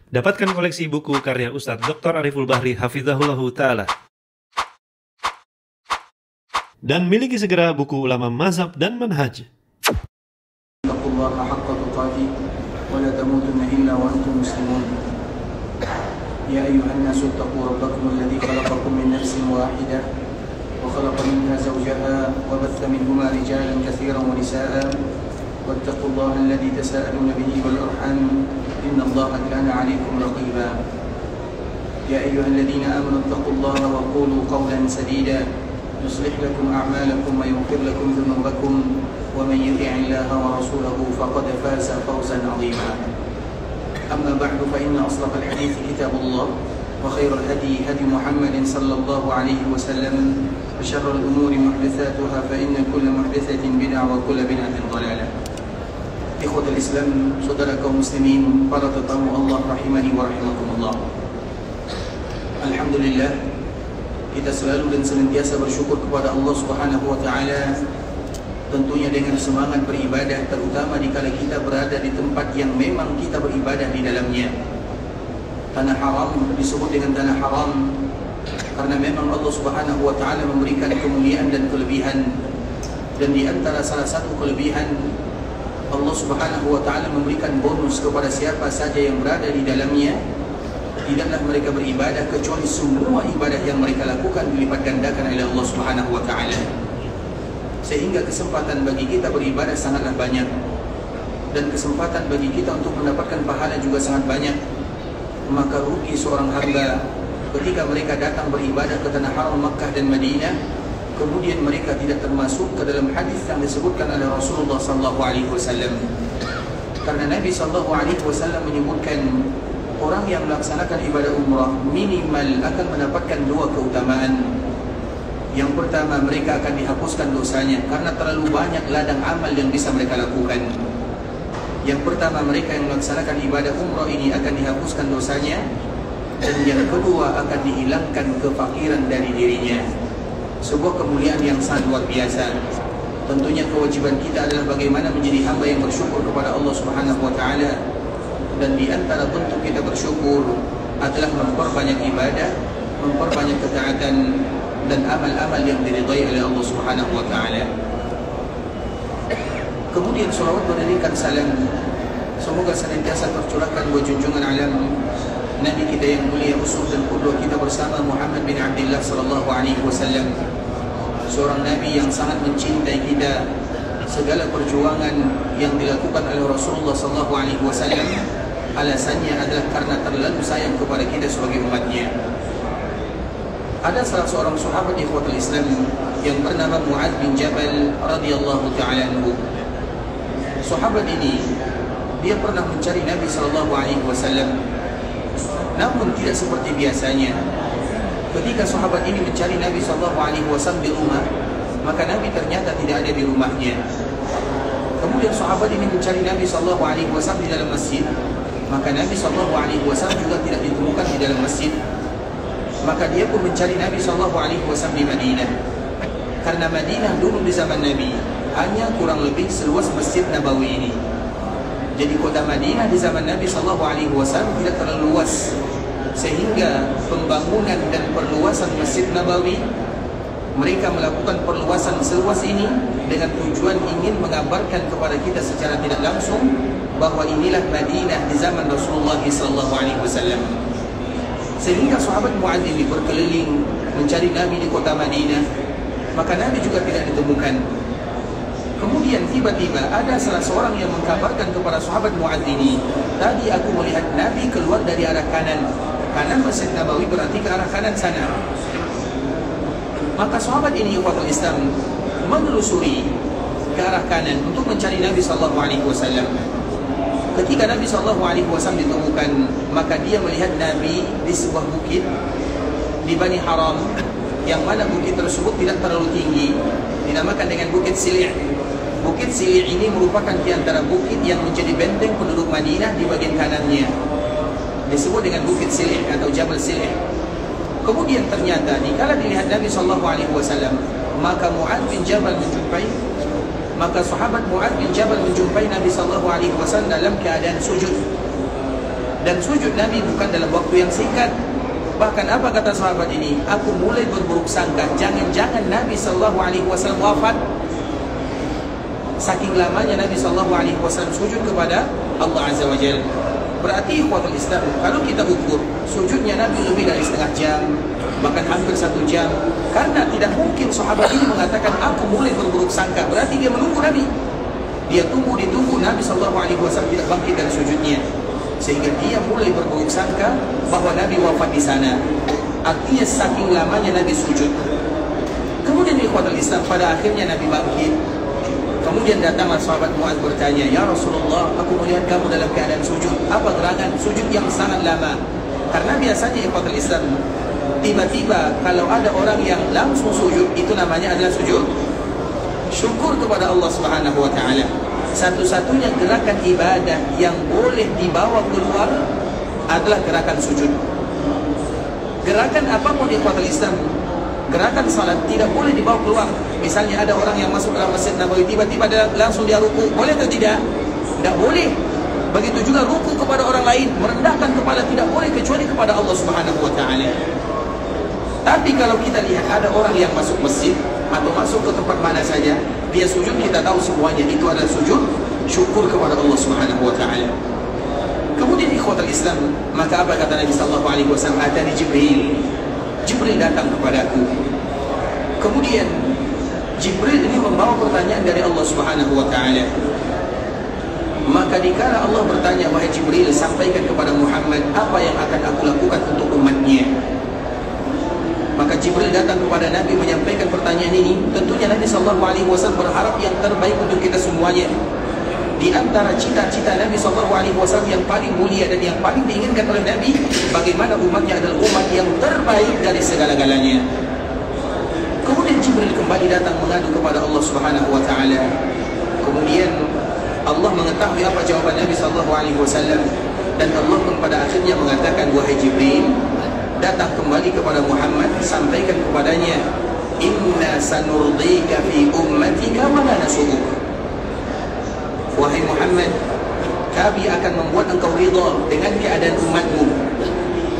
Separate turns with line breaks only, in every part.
Dapatkan koleksi buku karya Ustadz Dr. Ariful Bahri Hafizahullahu Ta'ala. Dan miliki segera buku Ulama Mazhab dan Manhaj.
Taqullaha haqqa tuqatih wa la tamutunna illa wa antum muslimun. Ya ayyuhan nasu taqu rabbakum alladhi khalaqakum min nafsin wahidah wa khalaqa minha zawjaha wa batha minhuma rijalan katsiran wa nisaa'a wattaqullaha alladhi tasaaluna bihi wal arham innallaha kana 'alaykum raqiba. Ya ayyuhalladhina amanu taqullaha wa qulu qawlan sadida يصلح لكم أعمالكم ويغفر لكم ذنوبكم ومن يطع الله ورسوله فقد فاز فوزا عظيما. أما بعد فإن أصدق الحديث كتاب الله وخير الهدي هدي محمد صلى الله عليه وسلم وشر الأمور محدثاتها فإن كل محدثة بدعة وكل بدعة ضلالة. إخوة الإسلام saudara kaum muslimin, para tetamu Allah rahimani wa rahimakumullah. Alhamdulillah, kita selalu dan senantiasa bersyukur kepada Allah Subhanahu wa Ta'ala, tentunya dengan semangat beribadah, terutama dikala kita berada di tempat yang memang kita beribadah di dalamnya. Tanah haram disebut dengan tanah haram karena memang Allah Subhanahu wa Ta'ala memberikan kemuliaan dan kelebihan, dan di antara salah satu kelebihan Allah Subhanahu wa Ta'ala memberikan bonus kepada siapa saja yang berada di dalamnya. Tidaklah mereka beribadah kecuali semua ibadah yang mereka lakukan dilipat gandakan oleh Allah Subhanahu wa Ta'ala. Sehingga kesempatan bagi kita beribadah sangatlah banyak, dan kesempatan bagi kita untuk mendapatkan pahala juga sangat banyak. Maka rugi seorang hamba ketika mereka datang beribadah ke tanah haram Makkah dan Madinah, kemudian mereka tidak termasuk ke dalam hadis yang disebutkan oleh Rasulullah SAW. Karena Nabi SAW menyebutkan orang yang melaksanakan ibadah umrah minimal akan mendapatkan dua keutamaan. Yang pertama, mereka akan dihapuskan dosanya karena terlalu banyak ladang amal yang bisa mereka lakukan. Yang pertama, mereka yang melaksanakan ibadah umrah ini akan dihapuskan dosanya. Dan yang kedua, akan dihilangkan kefakiran dari dirinya. Sebuah kemuliaan yang sangat luar biasa. Tentunya kewajiban kita adalah bagaimana menjadi hamba yang bersyukur kepada Allah Subhanahu wa Ta'ala. Dan di antara bentuk kita bersyukur adalah memperbanyak ibadah, memperbanyak ketaatan, dan amal-amal yang diridhai oleh Allah Subhanahu wa Ta'ala. Kemudian salawat menerikan salam semoga senantiasa tercurahkan buat junjungan alam Nabi kita yang mulia, uswah dan qudwah kita bersama, Muhammad bin Abdullah sallallahu alaihi wasallam. Seorang Nabi yang sangat mencintai kita. Segala perjuangan yang dilakukan oleh Rasulullah sallallahu alaihi wasallam alasannya adalah karena terlalu sayang kepada kita sebagai umatnya. Ada salah seorang sahabat ikhwatul Islam yang bernama Mu'adz bin Jabal radhiyallahu ta'ala anhu. Sahabat ini dia pernah mencari Nabi sallallahu alaihi wasallam, namun tidak seperti biasanya. Ketika sahabat ini mencari Nabi sallallahu alaihi wasallam di rumah, maka Nabi ternyata tidak ada di rumahnya. Kemudian sahabat ini mencari Nabi sallallahu alaihi wasallam di dalam masjid, maka Nabi sallallahu alaihi wasallam juga tidak ditemukan di dalam masjid. Maka dia pun mencari Nabi sallallahu alaihi wasallam di Madinah. Karena Madinah dulu di zaman Nabi hanya kurang lebih seluas Masjid Nabawi ini. Jadi kota Madinah di zaman Nabi sallallahu alaihi wasallam tidak terlalu luas, sehingga pembangunan dan perluasan Masjid Nabawi, mereka melakukan perluasan seluas ini dengan tujuan ingin mengabarkan kepada kita secara tidak langsung bahwa inilah Madinah di zaman Rasulullah SAW. Sehingga sahabat Mu'adz ini berkeliling mencari Nabi di kota Madinah, maka Nabi juga tidak ditemukan. Kemudian tiba-tiba ada salah seorang yang mengkabarkan kepada sahabat Mu'adz ini, tadi aku melihat Nabi keluar dari arah kanan. Kanan Masjid Nabawi berarti ke arah kanan sana. Maka sahabat ini ikhwatul Islam menelusuri ke arah kanan untuk mencari Nabi sallallahu alaihi wasallam. Ketika Nabi sallallahu alaihi wasallam ditemukan, maka dia melihat Nabi di sebuah bukit di Bani Haram, yang mana bukit tersebut tidak terlalu tinggi, dinamakan dengan Bukit Sili'. Bukit Sili' ini merupakan di antara bukit yang menjadi benteng penduduk Madinah di bagian kanannya. Disebut dengan Bukit Sili' atau Jabal Sili'. Kemudian ternyata dikala dilihat Nabi sallallahu alaihi wasallam, maka Mu'adz bin Jabal
Maka sahabat Mu'adz bin Jabal menjumpai Nabi sallallahu alaihi wasallam dalam keadaan sujud.
Dan sujud Nabi bukan dalam waktu yang singkat. Bahkan apa kata sahabat ini? Aku mulai berburuk sangka, jangan-jangan Nabi SAW wafat. Saking lamanya Nabi SAW sujud kepada Allah Azza wa Jalla. Berarti ikhwatul Islam, kalau kita ukur sujudnya Nabi lebih dari setengah jam, bahkan hampir 1 jam. Karena tidak mungkin sahabat ini mengatakan aku mulai berburuk sangka. Berarti dia menunggu Nabi. Dia ditunggu Nabi SAW tidak bangkit dari sujudnya, sehingga dia mulai berburuk sangka bahwa Nabi wafat di sana. Artinya saking lamanya Nabi sujud. Kemudian ikhwatul Islam, pada akhirnya Nabi bangkit. Kemudian datanglah sahabat Mu'adz bertanya, "Ya Rasulullah, aku melihat kamu dalam keadaan sujud. Apa gerangan sujud yang sangat lama?" Karena biasanya ikhwatul Islam, tiba-tiba kalau ada orang yang langsung sujud, itu namanya adalah sujud syukur kepada Allah Subhanahu wa taala. Satu-satunya gerakan ibadah yang boleh dibawa keluar adalah gerakan sujud. Gerakan apapun ikhwatul Islam, gerakan salat tidak boleh dibawa keluar. Misalnya ada orang yang masuk dalam Masjid Nabawi, tiba-tiba langsung dia ruku, boleh atau tidak? Tidak boleh. Begitu juga ruku kepada orang lain, merendahkan kepala tidak boleh kecuali kepada Allah Subhanahu wa taala. Tapi kalau kita lihat ada orang yang masuk masjid atau masuk ke tempat mana saja, dia sujud, kita tahu semuanya itu adalah sujud syukur kepada Allah Subhanahu wa taala. Kemudian ikhwatul Islam, maka apa kata Nabi sallallahu alaihi wasallam? Atani Jibril. Jibril datang kepadaku. Kemudian Jibril ini membawa pertanyaan dari Allah Subhanahu wa taala. Maka dikala Allah bertanya, "Wahai Jibril, sampaikan kepada Muhammad apa yang akan aku lakukan untuk umatnya." Maka Jibril datang kepada Nabi menyampaikan pertanyaan ini. Tentunya Nabi SAW berharap yang terbaik untuk kita semuanya. Di antara cita-cita Nabi SAW yang paling mulia dan yang paling diinginkan oleh Nabi, bagaimana umatnya adalah umat yang terbaik dari segala-galanya. Kemudian Jibril kembali datang mengadu kepada Allah Subhanahu wa taala. Kemudian Allah mengetahui apa jawaban Nabi SAW, dan Allah pun pada akhirnya mengatakan, "Wahai Jibril, datang kembali kepada Muhammad, sampaikan kepadanya, inna sanurdika fi ummatika wa la nasubuk." Wahai Muhammad, kami akan membuat engkau ridha dengan keadaan umatmu,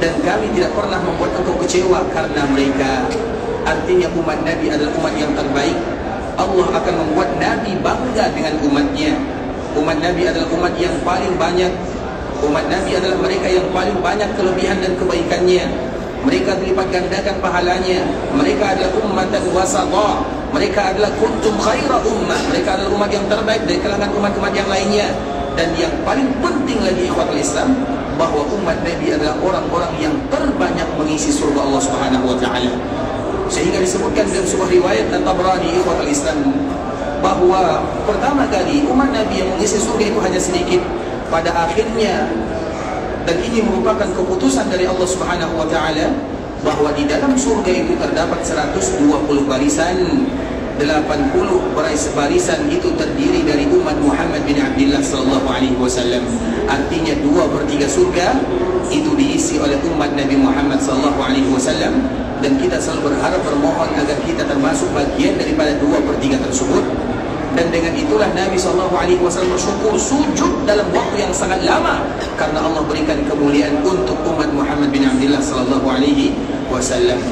dan kami tidak pernah membuat engkau kecewa karena mereka. Artinya umat Nabi adalah umat yang terbaik. Allah akan membuat Nabi bangga dengan umatnya. Umat Nabi adalah umat yang paling banyak. Umat Nabi adalah mereka yang paling banyak kelebihan dan kebaikannya. Mereka dilipat gandakan pahalanya. Mereka adalah ummatan wasata. Mereka adalah kuntum khaira ummah. Mereka adalah umat yang terbaik dari kalangan umat-umat yang lainnya. Dan yang paling penting lagi ikhwatul Islam, bahwa umat Nabi adalah orang-orang yang terbanyak mengisi surga Allah Subhanahu wa taala. Sehingga disebutkan dalam sebuah riwayat At-Tabrani ikhwatul Islam, bahwa pertama kali umat Nabi yang mengisi surga itu hanya sedikit. Pada akhirnya, dan ini merupakan keputusan dari Allah Subhanahu wa taala, bahwa di dalam surga itu terdapat 120 barisan. 80 barisan itu terdiri dari umat Muhammad bin Abdullah sallallahu alaihi wasallam. Artinya 2/3 surga itu diisi oleh umat Nabi Muhammad sallallahu alaihi wasallam, dan kita selalu berharap, bermohon agar kita termasuk bagian daripada 2/3 tersebut. Dan dengan itulah Nabi SAW bersyukur sujud dalam waktu yang sangat lama, karena Allah berikan kemuliaan untuk umat Muhammad bin Abdullah SAW.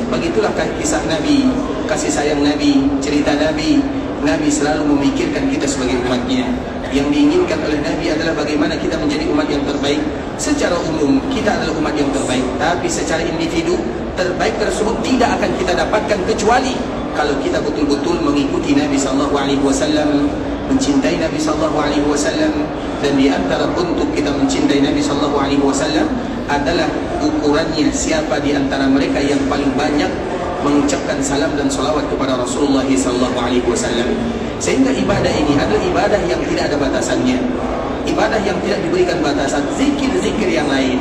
Begitulah kisah Nabi, kasih sayang Nabi, cerita Nabi. Nabi selalu memikirkan kita sebagai umatnya. Yang diinginkan oleh Nabi adalah bagaimana kita menjadi umat yang terbaik. Secara umum kita adalah umat yang terbaik, tapi secara individu terbaik tersebut tidak akan kita dapatkan kecuali kalau kita betul-betul mengikuti Nabi SAW, mencintai Nabi SAW. Dan di antara bentuk kita mencintai Nabi SAW adalah ukurannya siapa di antara mereka yang paling banyak mengucapkan salam dan salawat kepada Rasulullah SAW. Sehingga ibadah ini adalah ibadah yang tidak ada batasannya, ibadah yang tidak diberikan batasan. Zikir-zikir yang lain,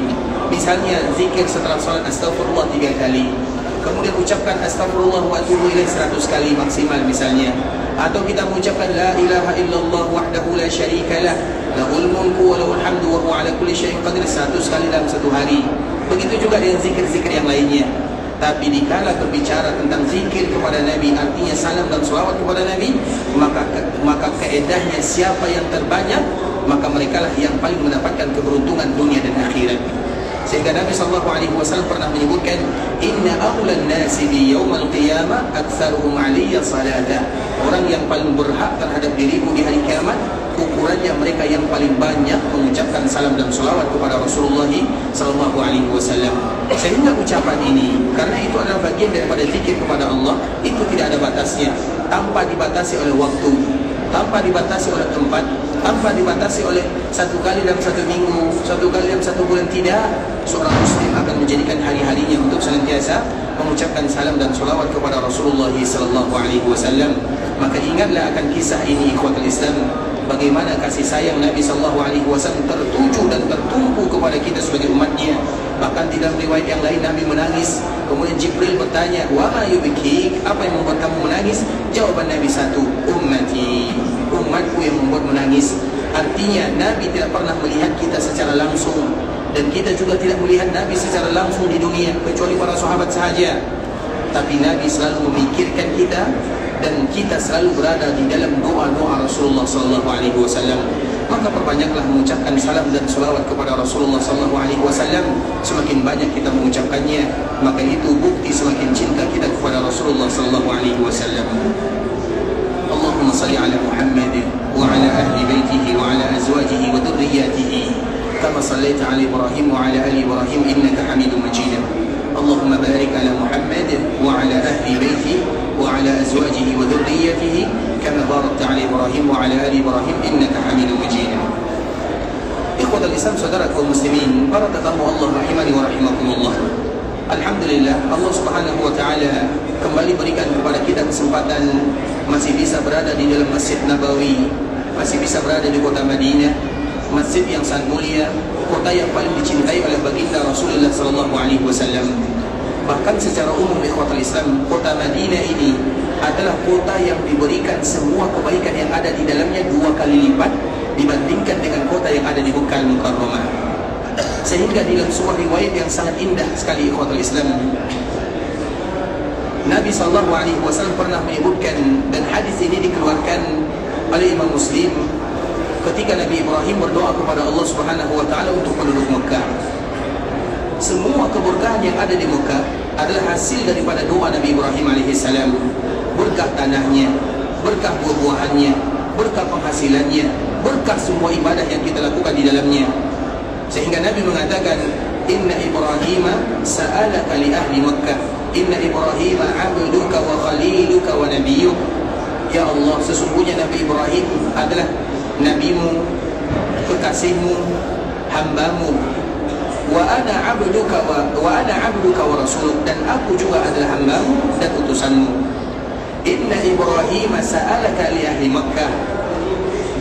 misalnya zikir setelah salat astagfirullah 3 kali, kemudian ucapkan astagfirullah wa atubu ilaih 100 kali maksimal misalnya. Atau kita mengucapkan la ilaha illallah wahdahu la syarikalah, lahul mulku wa lahul hamdu wa huwa ala kulli syai'in qadir 100 kali dalam satu hari. Begitu juga dengan zikir-zikir yang lainnya. Tapi dikala berbicara tentang zikir kepada Nabi, artinya salam dan salawat kepada Nabi, maka kaedahnya siapa yang terbanyak, maka merekalah yang paling mendapatkan keberuntungan dunia dan akhirat. Sehingga Nabi SAW pernah menyebutkan, inna awlan nasi di yawmal qiyamah aktsaruhum aliyya salata. Orang yang paling berhak terhadap diriku di hari kiamat, ukurannya mereka yang paling banyak mengucapkan salam dan salawat kepada Rasulullah SAW. Sehingga ucapan ini, karena itu adalah bagian daripada zikir kepada Allah, itu tidak ada batasnya, tanpa dibatasi oleh waktu, tanpa dibatasi oleh tempat, tanpa dibatasi oleh satu kali dalam satu minggu, satu kali dalam satu bulan. Tidak. Seorang muslim akan menjadikan hari-harinya untuk senantiasa mengucapkan salam dan salawat kepada Rasulullah SAW. Maka ingatlah akan kisah ini, ikhwatul Islam, bagaimana kasih sayang Nabi SAW tertuju dan tertumpu kepada kita sebagai umatnya. Bahkan di dalam riwayat yang lain Nabi menangis. Kemudian Jibril bertanya, wa ma yubkik, apa yang membuat kamu menangis? Jawaban Nabi satu, ummati, umatku yang membuat menangis. Artinya Nabi tidak pernah melihat kita secara langsung, dan kita juga tidak melihat Nabi secara langsung di dunia, kecuali para sahabat sahaja. Tapi Nabi selalu memikirkan kita, dan kita selalu berada di dalam doa-doa Rasulullah SAW. Maka perbanyaklah mengucapkan salam dan salawat kepada Rasulullah SAW. Semakin banyak kita mengucapkannya, maka itu bukti semakin cinta kita kepada Rasulullah SAW. Allahumma salli ala Muhammad wa ala ahli baitihi wa ala azwajihi wa dhurriyyatihi kama sallaita ala Ibrahim wa ala ali Ibrahim innaka Hamidum Majid. Allahumma barik ala Muhammad wa ala ahli baitihi wa ala azwajihi wa dhurriyyatihi kama barakta ala Ibrahim wa ala ali Ibrahim innaka Hamidum Majid. Ikhwatul Islam, saudara kaum muslimin, para tetamu Allah rahimani wa rahimakumullah. Alhamdulillah, Allah Subhanahu wa taala kembali berikan kepada kita kesempatan masih bisa berada di dalam Masjid Nabawi, masih bisa berada di kota Madinah, masjid yang sangat mulia, kota yang paling dicintai oleh baginda Rasulullah SAW. Bahkan secara umum, ikhwatul Islam, kota Madinah ini adalah kota yang diberikan semua kebaikan yang ada di dalamnya 2 kali lipat dibandingkan dengan kota yang ada di Makkah Al-Mukarramah. Sehingga di dalam sebuah riwayat yang sangat indah sekali, ikhwatul Islam, Nabi SAW pernah menyebutkan, dan hadis ini dikeluarkan oleh Imam Muslim, ketika Nabi Ibrahim berdoa kepada Allah Subhanahu wa taala untuk penduduk Mekah. Semua keberkahan yang ada di Mekah adalah hasil daripada doa Nabi Ibrahim alaihissalam. Berkah tanahnya, berkah buah-buahannya, berkah penghasilannya, berkah semua ibadah yang kita lakukan di dalamnya. Sehingga Nabi mengatakan, inna Ibrahim sa'alaka li ahli Makkah, inna Ibrahim abduka wa khaliluka wa nabiyyuk. Ya Allah, sesungguhnya Nabi Ibrahim adalah nabimu, kekasihmu, hambamu. Wa ana abduka wa rasuluk, dan aku juga adalah hambamu dan utusanmu. Inna Ibrahim sa'alaka li ahli Makkah,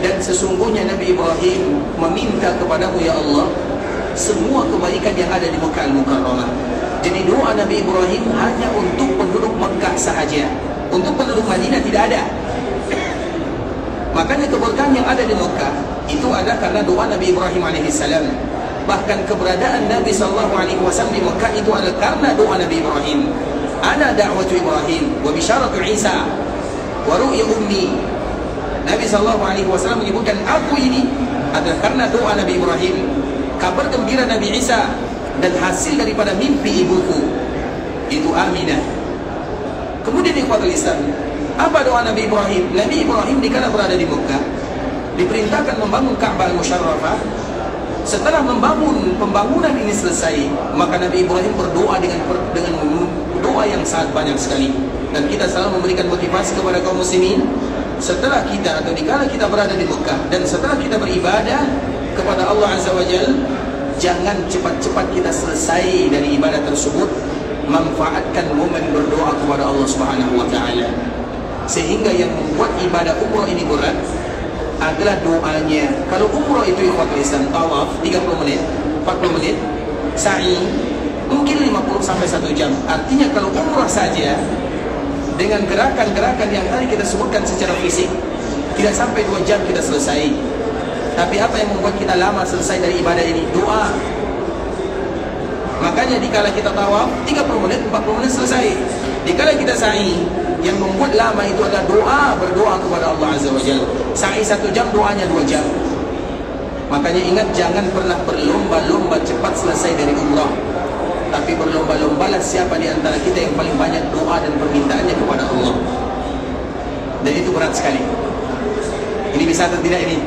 dan sesungguhnya Nabi Ibrahim meminta kepadamu ya Allah semua kebaikan yang ada di Makkah Al-Mukarramah. Jadi doa Nabi Ibrahim hanya untuk penduduk Makkah sahaja, untuk penduduk Madinah tidak ada. Makanya keberkahan yang ada di Makkah itu ada karena doa Nabi Ibrahim alaihissalam. Bahkan keberadaan Nabi SAW di Makkah itu adalah karena doa Nabi Ibrahim. Ana da'watu Ibrahim wa bisyaratu Isa wa ru'ya ummi. Nabi SAW menyebutkan, aku ini adalah karena doa Nabi Ibrahim, kabar gembira Nabi Isa, dan hasil daripada mimpi ibuku, itu Aminah. Kemudian ikhwatul Islam, apa doa Nabi Ibrahim? Nabi Ibrahim dikala berada di Mekah diperintahkan membangun Ka'bah Al-Musharrafah. Setelah membangun, pembangunan ini selesai, maka Nabi Ibrahim berdoa dengan doa yang sangat banyak sekali. Dan kita selalu memberikan motivasi kepada kaum muslimin, setelah kita atau dikala kita berada di Mekah dan setelah kita beribadah kepada Allah Azza wa Jalla, jangan cepat-cepat kita selesai dari ibadah tersebut, manfaatkan momen berdoa kepada Allah Subhanahu wa taala. Sehingga yang membuat ibadah umrah ini berat adalah doanya. Kalau umrah itu ikhwatul Islam, tawaf 30 menit, 40 menit, sa'i mungkin 50 sampai 1 jam. Artinya kalau umrah saja dengan gerakan-gerakan yang tadi kita sebutkan secara fisik, tidak sampai 2 jam kita selesai. Tapi apa yang membuat kita lama selesai dari ibadah ini? Doa. Makanya dikala kita tawaf 30 menit, 40 menit selesai. Dikala kita sa'i, yang membuat lama itu adalah doa, berdoa kepada Allah Azza wa Jalla. Sa'i 1 jam, doanya 2 jam. Makanya ingat, jangan pernah berlomba-lomba cepat selesai dari umrah, tapi berlomba-lombalah siapa di antara kita yang paling banyak doa dan permintaannya kepada Allah. Dan itu berat sekali. Ini bisa atau tidak ini?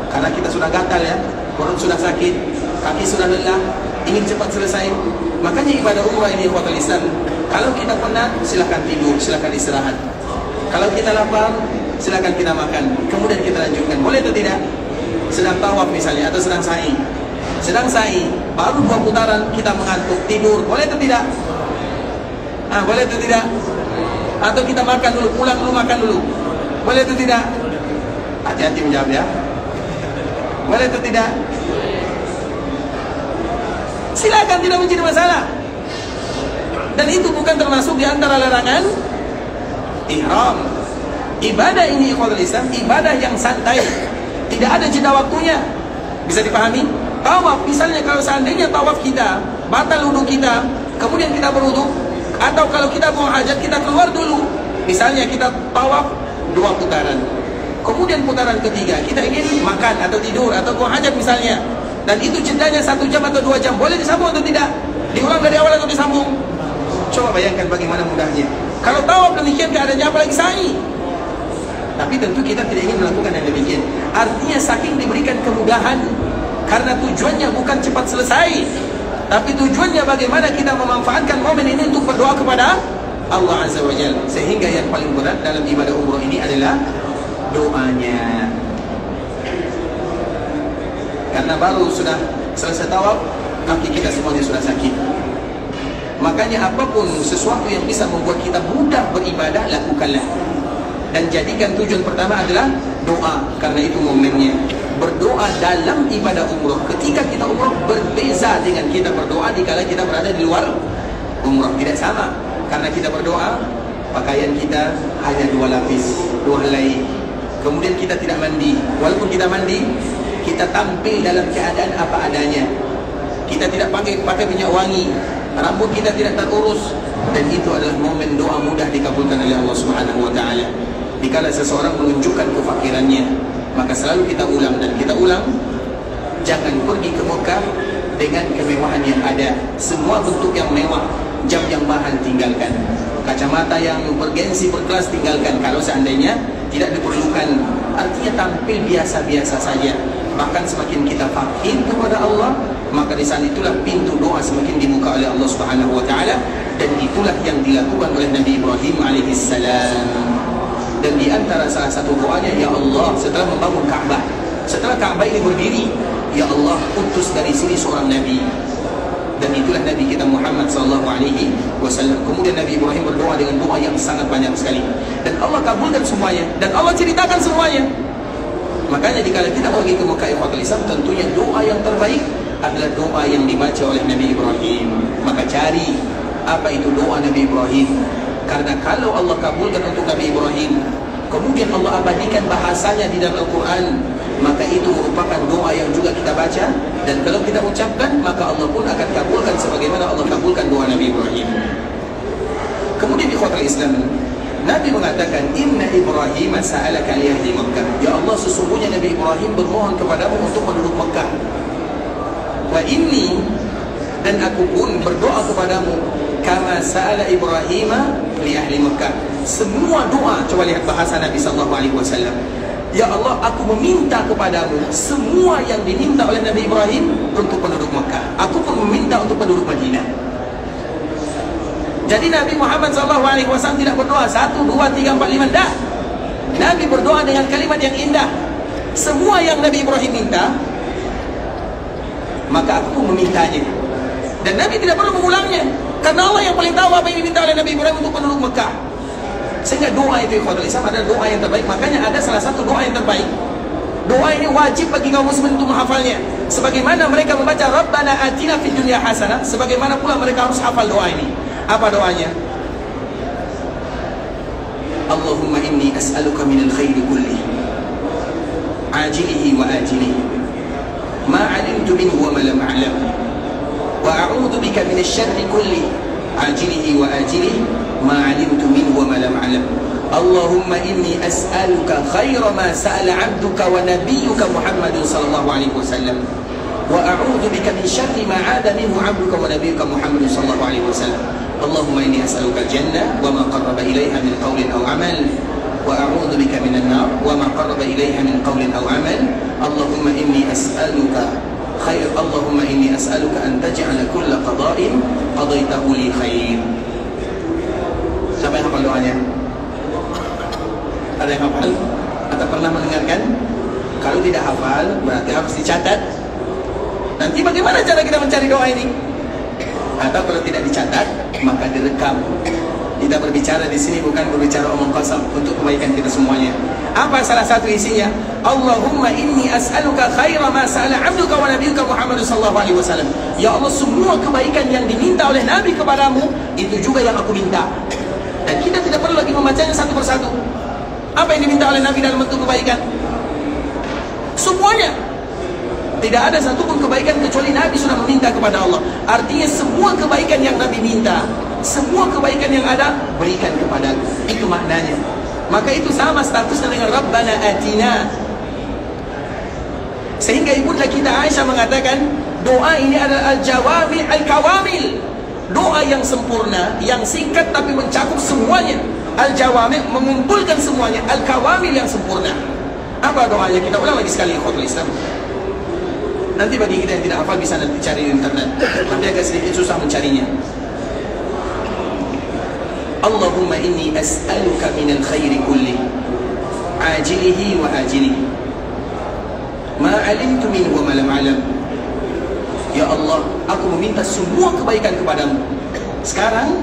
Karena kita sudah gatal ya, perut sudah sakit, kaki sudah lelah, ingin cepat selesai. Makanya ibadah umrah ini ikhwatul Islam, kalau kita penat silakan tidur, silakan istirahat. Kalau kita lapar silakan kita makan, kemudian kita lanjutkan. Boleh atau tidak? Sedang tawaf misalnya, atau sedang sa'i, baru 2 putaran kita mengantuk, tidur, boleh atau tidak? Boleh atau tidak? Atau kita makan dulu, pulang dulu makan dulu, boleh atau tidak? Hati-hati menjawab ya. Boleh atau tidak? Silakan, tidak menjadi masalah. Dan itu bukan termasuk di antara larangan ihram. Ibadah ini ikhwatul Islam, ibadah yang santai, tidak ada jeda waktunya. Bisa dipahami? Tawaf, misalnya kalau seandainya tawaf kita batal wudu kita, kemudian kita berwudu, atau kalau kita buang hajat kita keluar dulu. Misalnya kita tawaf 2 putaran, kemudian putaran ketiga kita ingin makan atau tidur atau buang hajat misalnya, dan itu jedanya 1 jam atau 2 jam, boleh disambung atau tidak? Diulang dari awal atau disambung? Coba bayangkan bagaimana mudahnya. Kalau tawaf demikian keadaannya, apalagi sa'i. Tapi tentu kita tidak ingin melakukan yang demikian. Artinya saking diberikan kemudahan, karena tujuannya bukan cepat selesai, tapi tujuannya bagaimana kita memanfaatkan momen ini untuk berdoa kepada Allah Azza wa Jalla. Sehingga yang paling berat dalam ibadah umrah ini adalah doanya. Karena baru sudah selesai tawaf, kaki kita semuanya sudah sakit. Makanya apapun sesuatu yang bisa membuat kita mudah beribadah, lakukanlah. Dan jadikan tujuan pertama adalah doa, karena itu momennya. Berdoa dalam ibadah umrah, ketika kita umrah berbeza dengan kita berdoa dikala kita berada di luar umrah. Tidak sama. Karena kita berdoa, pakaian kita hanya 2 lapis, 2 helai. Kemudian kita tidak mandi. Walaupun kita mandi, kita tampil dalam keadaan apa adanya. Kita tidak pakai minyak wangi, rambut kita tidak terurus. Dan itu adalah momen doa mudah dikabulkan oleh Allah Subhanahu wa ta'ala. Dikala seseorang menunjukkan kefakirannya, maka selalu kita ulang dan kita ulang, jangan pergi ke Mekah dengan kemewahan yang ada. Semua bentuk yang mewah, jam yang mahal tinggalkan, kacamata yang bergensi berkelas tinggalkan kalau seandainya tidak diperlukan. Artinya tampil biasa-biasa saja. Bahkan semakin kita fakir kepada Allah, maka di saat itulah pintu doa semakin dibuka oleh Allah Subhanahu wa ta'ala. Dan itulah yang dilakukan oleh Nabi Ibrahim alaihissalam. Dan di antara salah satu doanya, ya Allah, setelah membangun Ka'bah, setelah Ka'bah ini berdiri, ya Allah, utus dari sini seorang Nabi. Dan itulah Nabi kita Muhammad SAW. Kemudian Nabi Ibrahim berdoa dengan doa yang sangat banyak sekali, dan Allah kabulkan semuanya, dan Allah ceritakan semuanya. Makanya jika kita pergi ke Mekah ikhwatul Islam, tentunya doa yang terbaik adalah doa yang dibaca oleh Nabi Ibrahim. Maka cari apa itu doa Nabi Ibrahim. Karena kalau Allah kabulkan untuk Nabi Ibrahim, kemudian Allah abadikan bahasanya di dalam Al-Quran, maka itu merupakan doa yang juga kita baca. Dan kalau kita ucapkan, maka Allah pun akan kabulkan sebagaimana Allah kabulkan doa Nabi Ibrahim. Kemudian di ikhwatul Islam, Nabi mengatakan, Inna Ibrahim sa'alaka li ahli Makkah. Ya Allah, sesungguhnya Nabi Ibrahim bermohon kepadamu untuk penduduk Makkah. Wa inni, dan aku pun berdoa kepadamu, kama sa'ala Ibrahim li ahli Makkah. Semua doa, coba lihat bahasa Nabi SAW. Ya Allah, aku meminta kepadamu semua yang diminta oleh Nabi Ibrahim untuk penduduk Makkah. Aku pun meminta untuk penduduk Madinah. Jadi Nabi Muhammad SAW tidak berdoa 1, 2, 3, 4, 5, dah. Nabi berdoa dengan kalimat yang indah. Semua yang Nabi Ibrahim minta, maka aku pun memintanya. Dan Nabi tidak perlu mengulangnya, karena Allah yang paling tahu apa yang diminta oleh Nabi Ibrahim untuk penduduk Mekah. Sehingga doa itu ikhwatul Islam adalah doa yang terbaik. Makanya ada salah satu doa yang terbaik. Doa ini wajib bagi kaum muslimin untuk menghafalnya. Sebagaimana mereka membaca Rabbana atina fid dunya hasanah, sebagaimana pula mereka harus hafal doa ini. Apa doanya? Allahumma inni as'aluka minal khairi kulli, ajilihi wa ajilihi, ma alimtu minhu wa ma lam a'lam, wa a'udhu bika minasy syarri kulli, ajilihi wa ajilihi, ma alimtu minhu wa ma lam a'lam, Allahumma inni as'aluka khaira ma sa'ala 'abduka wa nabiyyuka Muhammadun sallallahu alaihi wasallam wa a'udzu bika min syarri ma 'ada minhu 'abduka wa nabiyyuka Muhammadun sallallahu alaihi wasallam. Allahumma inni as'aluka al-jannah wa ma qarraba ilaiha min qawlin aw 'amal wa a'udzu bika minan nar wa ma qarraba ilaiha min qawlin aw 'amal. Allahumma inni as'aluka khair, Allahumma inni as'aluka an taj'ala kulla qada'in qadaitahu li khair. Siapa yang hafal doanya? Ada yang hafal? Atau pernah mendengarkan? Kalau tidak hafal, berarti harus dicatat. Nanti bagaimana cara kita mencari doa ini? Atau kalau tidak dicatat, maka direkam. Kita berbicara di sini bukan berbicara omong kosong, untuk kebaikan kita semuanya. Apa salah satu isinya? Allahumma inni as'aluka khaira ma sa'ala 'abduka wa nabiyyuka Muhammadun sallallahu alaihi wasallam. Ya Allah, semua kebaikan yang diminta oleh Nabi kepadamu, itu juga yang aku minta. Dan kita tidak perlu lagi membacanya satu persatu. Apa yang diminta oleh Nabi dalam bentuk kebaikan? Semuanya. Tidak ada satupun kebaikan kecuali Nabi sudah meminta kepada Allah. Artinya semua kebaikan yang Nabi minta, semua kebaikan yang ada, berikan kepada aku. Itu maknanya. Maka itu sama statusnya dengan Rabbana Atina. Sehingga ibunda kita Aisyah mengatakan, doa ini adalah al-jawami al-kawamil. Doa yang sempurna, yang singkat tapi mencakup semuanya. Al-jawami mengumpulkan semuanya, al-kawamil yang sempurna. Apa doanya? Kita ulang lagi sekali ikhwatul Islam. Nanti bagi kita yang tidak hafal bisa nanti cari di internet. Nanti agak sedikit susah mencarinya. Allahumma inni as'aluka minal khairi kulli ajilihi wa ajilihi ma alimtu minhu wa ma lam alam. Ya Allah, aku meminta semua kebaikan kepadamu, sekarang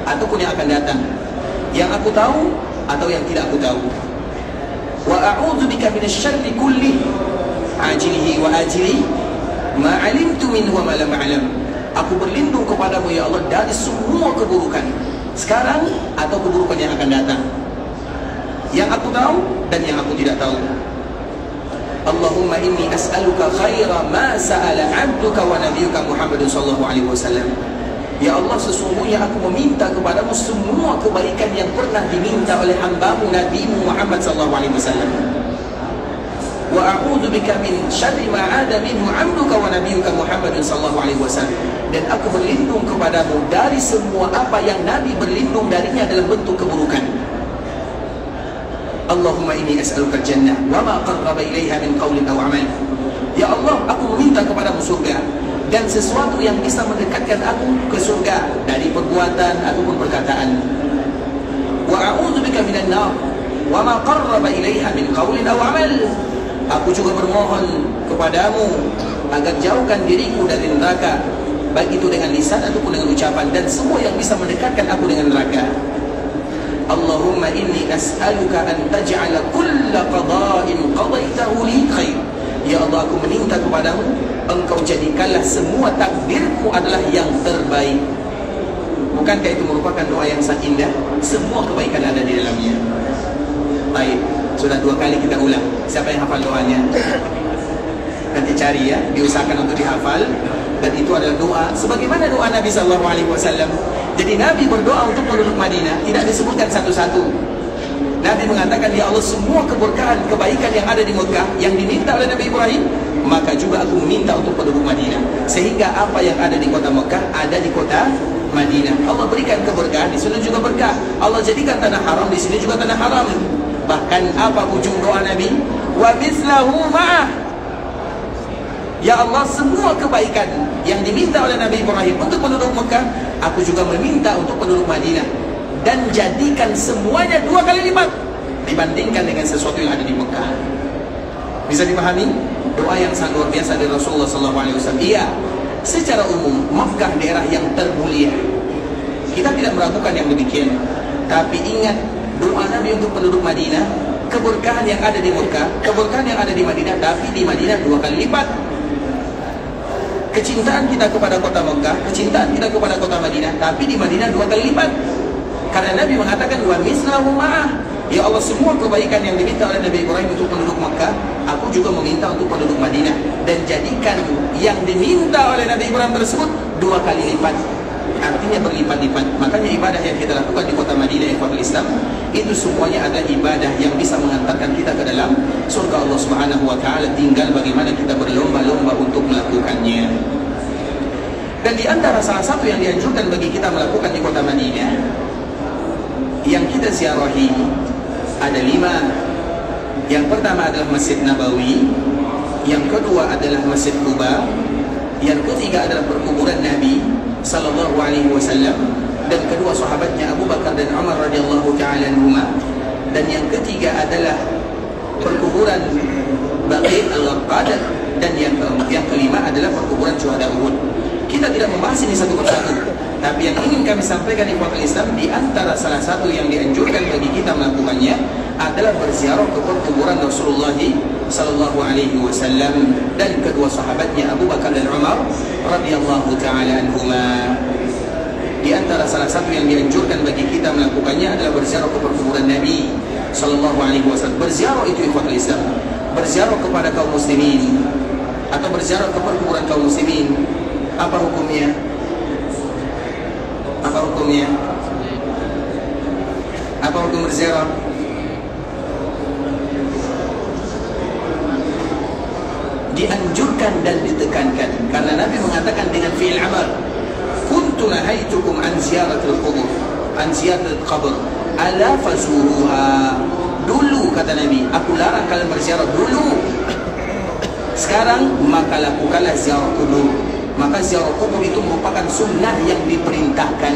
ataupun yang akan datang, yang aku tahu atau yang tidak aku tahu. Wa a'udzu bika minasy syarri kulli ajilihi wa ajilihi ma alimtu minhu wa ma lam alam. Aku berlindung kepadamu ya Allah dari semua keburukan sekarang atau keburukan yang akan datang, yang aku tahu dan yang aku tidak tahu. Allahumma inni as'aluka khaira ma sa'ala 'abduka wa nabiyyuka Muhammadun sallallahu alaihi wasallam. Ya Allah, sesungguhnya aku meminta kepadamu semua kebaikan yang pernah diminta oleh hambamu Nabimu Muhammad sallallahu alaihi wasallam. Wa a'udzu bika min syarri ma 'ada minhu 'abduka wa nabiyyuka Muhammadun sallallahu alaihi wasallam. Dan aku berlindung kepadamu dari semua apa yang Nabi berlindung darinya dalam bentuk keburukan. Allahumma inni as'aluka al-jannah wa ma qarraba ilaiha min qawlin aw 'amal. Ya Allah, aku meminta kepadamu surga dan sesuatu yang bisa mendekatkan aku ke surga dari perbuatan ataupun perkataan. Wa a'udzu bika minan nar wa ma qarraba ilaiha min qawlin aw 'amal. Aku juga bermohon kepadamu agar jauhkan diriku dari neraka, baik itu dengan lisan ataupun dengan ucapan, dan semua yang bisa mendekatkan aku dengan neraka. Allahumma inni as'aluka an taj'ala kulla qada'in qadaitahu li khair. Ya Allah, aku meminta kepadamu, engkau jadikanlah semua takdirku adalah yang terbaik. Bukankah itu merupakan doa yang sangat indah? Semua kebaikan ada di dalamnya. Baik, sudah 2 kali kita ulang. Siapa yang hafal doanya? Nanti cari ya, diusahakan untuk dihafal. Dan itu adalah doa sebagaimana doa Nabi SAW. Jadi Nabi berdoa untuk penduduk Madinah, tidak disebutkan satu-satu. Nabi mengatakan, ya Allah, semua keberkahan, kebaikan yang ada di Mekah yang diminta oleh Nabi Ibrahim, maka juga aku meminta untuk penduduk Madinah. Sehingga apa yang ada di kota Mekah ada di kota Madinah. Allah berikan keberkahan, di sini juga berkah. Allah jadikan tanah haram, di sini juga tanah haram. Bahkan apa ujung doa Nabi? Wa mislahu ma'ah. Ya Allah, semua kebaikan yang diminta oleh Nabi Ibrahim untuk penduduk Mekah, aku juga meminta untuk penduduk Madinah. Dan jadikan semuanya 2 kali lipat dibandingkan dengan sesuatu yang ada di Mekah. Bisa dipahami? Doa yang sangat luar biasa dari Rasulullah SAW. Iya, secara umum Mekah daerah yang termulia, kita tidak meragukan yang demikian. Tapi ingat doa Nabi untuk penduduk Madinah, keberkahan yang ada di Mekah, keberkahan yang ada di Madinah, tapi di Madinah 2 kali lipat. Kecintaan kita kepada kota Mekah, kecintaan kita kepada kota Madinah, tapi di Madinah 2 kali lipat. Karena Nabi mengatakan wa mislahu ma'ah. Ya Allah, semua kebaikan yang diminta oleh Nabi Ibrahim untuk penduduk Mekah, aku juga meminta untuk penduduk Madinah. Dan jadikan yang diminta oleh Nabi Ibrahim tersebut 2 kali lipat. artinya berlipat-lipat. Makanya ibadah yang kita lakukan di kota Madinah, ikhwatul Islam, itu semuanya adalah ibadah yang bisa mengantarkan kita ke dalam surga Allah Subhanahu wa taala, tinggal bagaimana kita berlomba-lomba untuk melakukannya. Dan di antara salah satu yang dianjurkan bagi kita melakukan di kota Madinah yang kita ziarahi ada 5. Yang pertama adalah Masjid Nabawi, yang kedua adalah Masjid Quba, yang ketiga adalah perkuburan Nabi sallallahu alaihi wasallam, dan kedua sahabatnya Abu Bakar dan Umar radhiyallahu taala anhuma, dan yang ketiga adalah perkuburan Baqi' al-Gharqad, dan yang kelima adalah perkuburan syuhada Uhud. Kita tidak membahas ini satu persatu, tapi yang ingin kami sampaikan di ikhwatul Islam, di antara salah satu yang dianjurkan bagi kita melakukannya adalah berziarah ke perkuburan Rasulullah sallallahu alaihi wasallam dan kedua sahabatnya Abu Bakar dan Umar radhiyallahu taala anhuma. Di antara salah satu yang dianjurkan bagi kita melakukannya adalah berziarah ke perkuburan Nabi sallallahu alaihi wasallam. Berziarah itu ikhwatul Islam, berziarah kepada kaum muslimin atau berziarah ke perkuburan kaum muslimin. Apa hukumnya? Apa hukumnya? Apa hukum berziarah? Dianjurkan dan ditekankan, karena Nabi mengatakan dengan fi'il amal, kuntu nahaitukum an ziyaratil qubur, an ziyaratil qabr, ala fazuruha. Dulu kata Nabi, aku larang kalian berziarah dulu. Sekarang maka lakukanlah ziarah kubur. Maka ziarah kubur itu merupakan sunnah yang diperintahkan.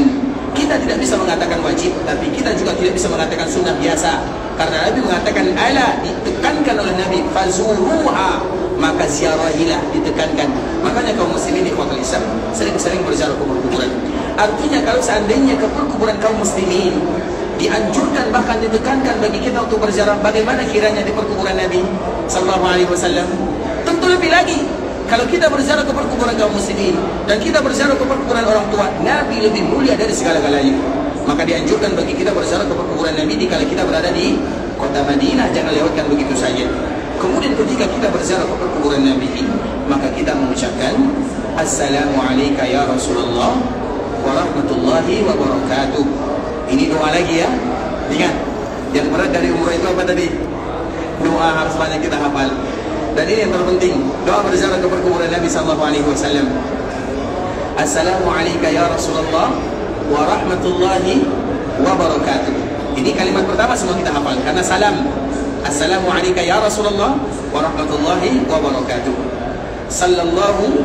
Kita tidak bisa mengatakan wajib, tapi kita juga tidak bisa mengatakan sunnah biasa, karena Nabi mengatakan ala, ditekankan oleh Nabi, fazuruha, maka ziarahilah, ditekankan. Makanya kaum muslimin di ikhwatul Islam sering-sering berziarah kubur-kuburan. Artinya kalau seandainya ke kuburan kaum muslimin dianjurkan, bahkan ditekankan bagi kita untuk berziarah, bagaimana kiranya di perkuburan Nabi sallallahu alaihi wasallam? Tentu lebih lagi kalau kita berziarah ke perkuburan kaum muslimin dan kita berziarah ke perkuburan orang tua, Nabi lebih mulia dari segala-galanya. Maka dianjurkan bagi kita berziarah ke perkuburan Nabi dikala kita berada di kota Madinah, jangan lewatkan begitu saja. Kemudian ketika kita berziarah ke perkuburan Nabi, maka kita mengucapkan Assalamualaikum ya Rasulullah wa rahmatullahi wa barakatuh. Ini doa lagi ya. Ingat, yang berat dari umrah itu apa tadi? Doa harus banyak kita hafal. Dan ini yang terpenting, doa berziarah ke perkuburan Nabi sallallahu alaihi wasallam. Assalamualaikum ya Rasulullah wa rahmatullahi wa barakatuh. Ini kalimat pertama semua kita hafal karena salam. Assalamualaikum ya Rasulullah wa rahmatullahi wa barakatuh. Sallallahu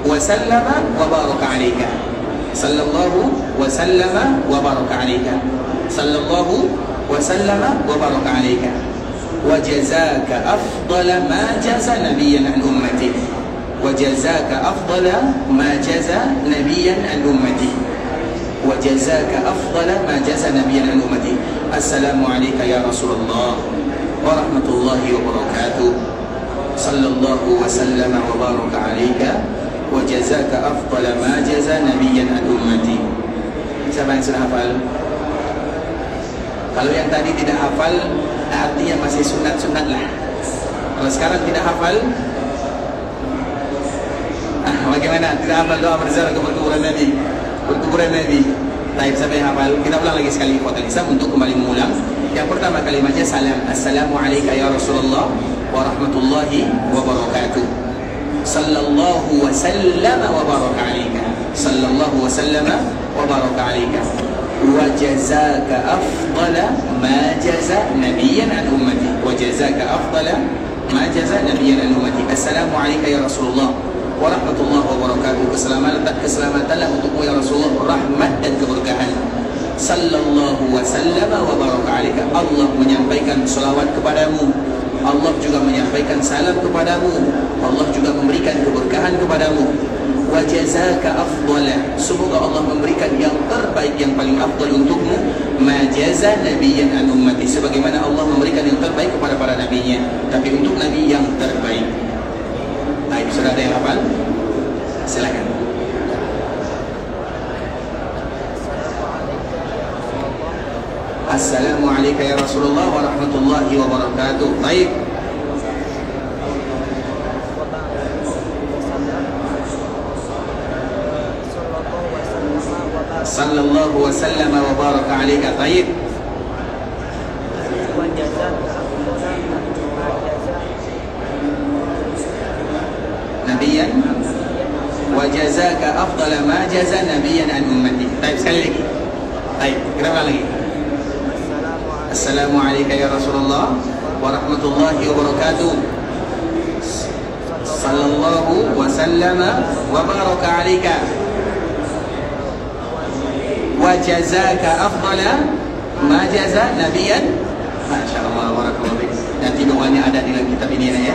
wa sallama wa baraka alaika. Sallallahu wa sallama wa baraka alaika. Sallallahu wa sallama wa baraka alaika. وجزاك أفضل ما جزى نبيا عن أمته وجزاك أفضل ما جزى نبيا عن أمته وجزاك أفضل ما جزى نبيا عن أمته السلام عليك يا رسول الله ورحمة الله وبركاته صلى الله وسلم وبارك عليك وجزاك أفضل ما جزى نبيا عن أمتي. Siapa yang sudah hafal? Kalau yang tadi tidak hafal, artinya masih sunat-sunat lah. Kalau sekarang tidak hafal, bagaimana? Tidak hafal doa berziarah ke perkuburan Nabi. Perkuburan Nabi. Baik, siapa yang hafal? Kita ulang lagi sekali ikhwatul Islam untuk kembali mengulang. Yang pertama kalimatnya salam. Assalamualaikum ya Rasulullah wa rahmatullahi wa barakatuh. Sallallahu wa sallama wa baraka alaika. Sallallahu wa sallama wa baraka alaika. وجزاك أفضل ما جزى نبيا عن أمتي وجزاك أفضل ما جزى نبيا عن أمتي السلام عليك يا رسول الله ورحمة الله وبركاته. Keselamatanlah untukmu ya Rasulullah, rahmat dan keberkahan. Sallallahu wa sallama wa baraka alaika. Allah menyampaikan salawat kepadamu, Allah juga menyampaikan salam kepadamu, Allah juga memberikan keberkahan kepadamu. Wa jazaka afdala, semoga Allah memberikan yang terbaik, yang paling afdal untukmu, ma jaza nabiyyan an ummati, sebagaimana Allah memberikan yang terbaik kepada para nabinya, tapi untuk nabi yang terbaik. Baik, sudah ada yang hafal? Silakan. Assalamualaikum ya Rasulullah wa rahmatullahi wa barakatuh. Baik. sallallahu wasallam wa baraka alaika. Baik. Nabiyan wa jazaka afdala ma jaza nabiyan an ummati. Baik, sekali lagi. Baik, kita ulang lagi. Assalamu alayka ya Rasulullah wa rahmatullahi wa barakatuh. Sallallahu wa sallama wa baraka alayka wa jazaka afdala ma jaza nabiyan. Masyaallah, barakallahu fiik. Nanti doanya ada di dalam kitab ini ya.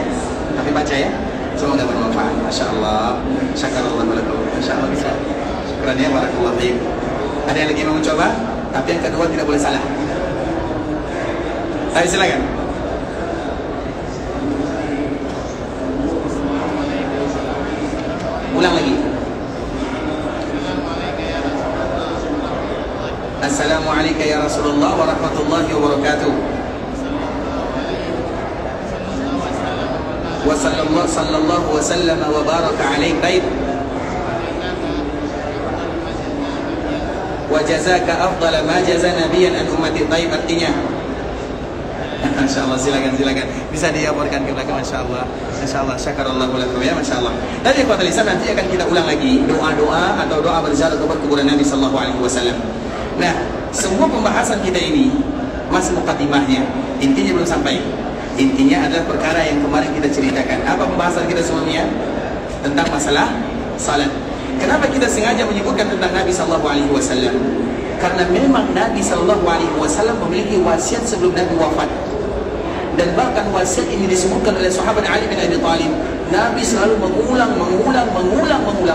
Tapi baca ya. Semoga bermanfaat. Masyaallah. Syakarallahu lakum. Masyaallah bisa. Syukran ya, barakallahu fiik. Ada yang lagi mau mencoba? Tapi yang kedua tidak boleh salah. Ayo silakan. Ulang lagi. Assalamualaikum ya Rasulullah wa rahmatullahi wa barakatuh. Wa sallallahu wa sallama wa baraka alaik. Baik. Wa jazaka afdala ma jaza nabiyan an ummati. Baik, artinya Masya Allah, silakan bisa dilaporkan ke belakang. Masya Allah, syakarallahu lakum ya. Masya Allah. Dan ikhwatul Islam, nanti akan kita ulang lagi doa-doa atau doa berziarah ke kuburan Nabi Sallallahu Alaihi Wasallam. Nah, semua pembahasan kita ini masih mukadimahnya, intinya belum sampai. Intinya adalah perkara yang kemarin kita ceritakan. Apa pembahasan kita sebelumnya? Tentang masalah salat. Kenapa kita sengaja menyebutkan tentang Nabi Sallallahu Alaihi Wasallam? Karena memang Nabi Sallallahu Alaihi Wasallam memiliki wasiat sebelum Nabi wafat. Dan bahkan wasiat ini disebutkan oleh sahabat Ali bin Abi Thalib. Nabi selalu mengulang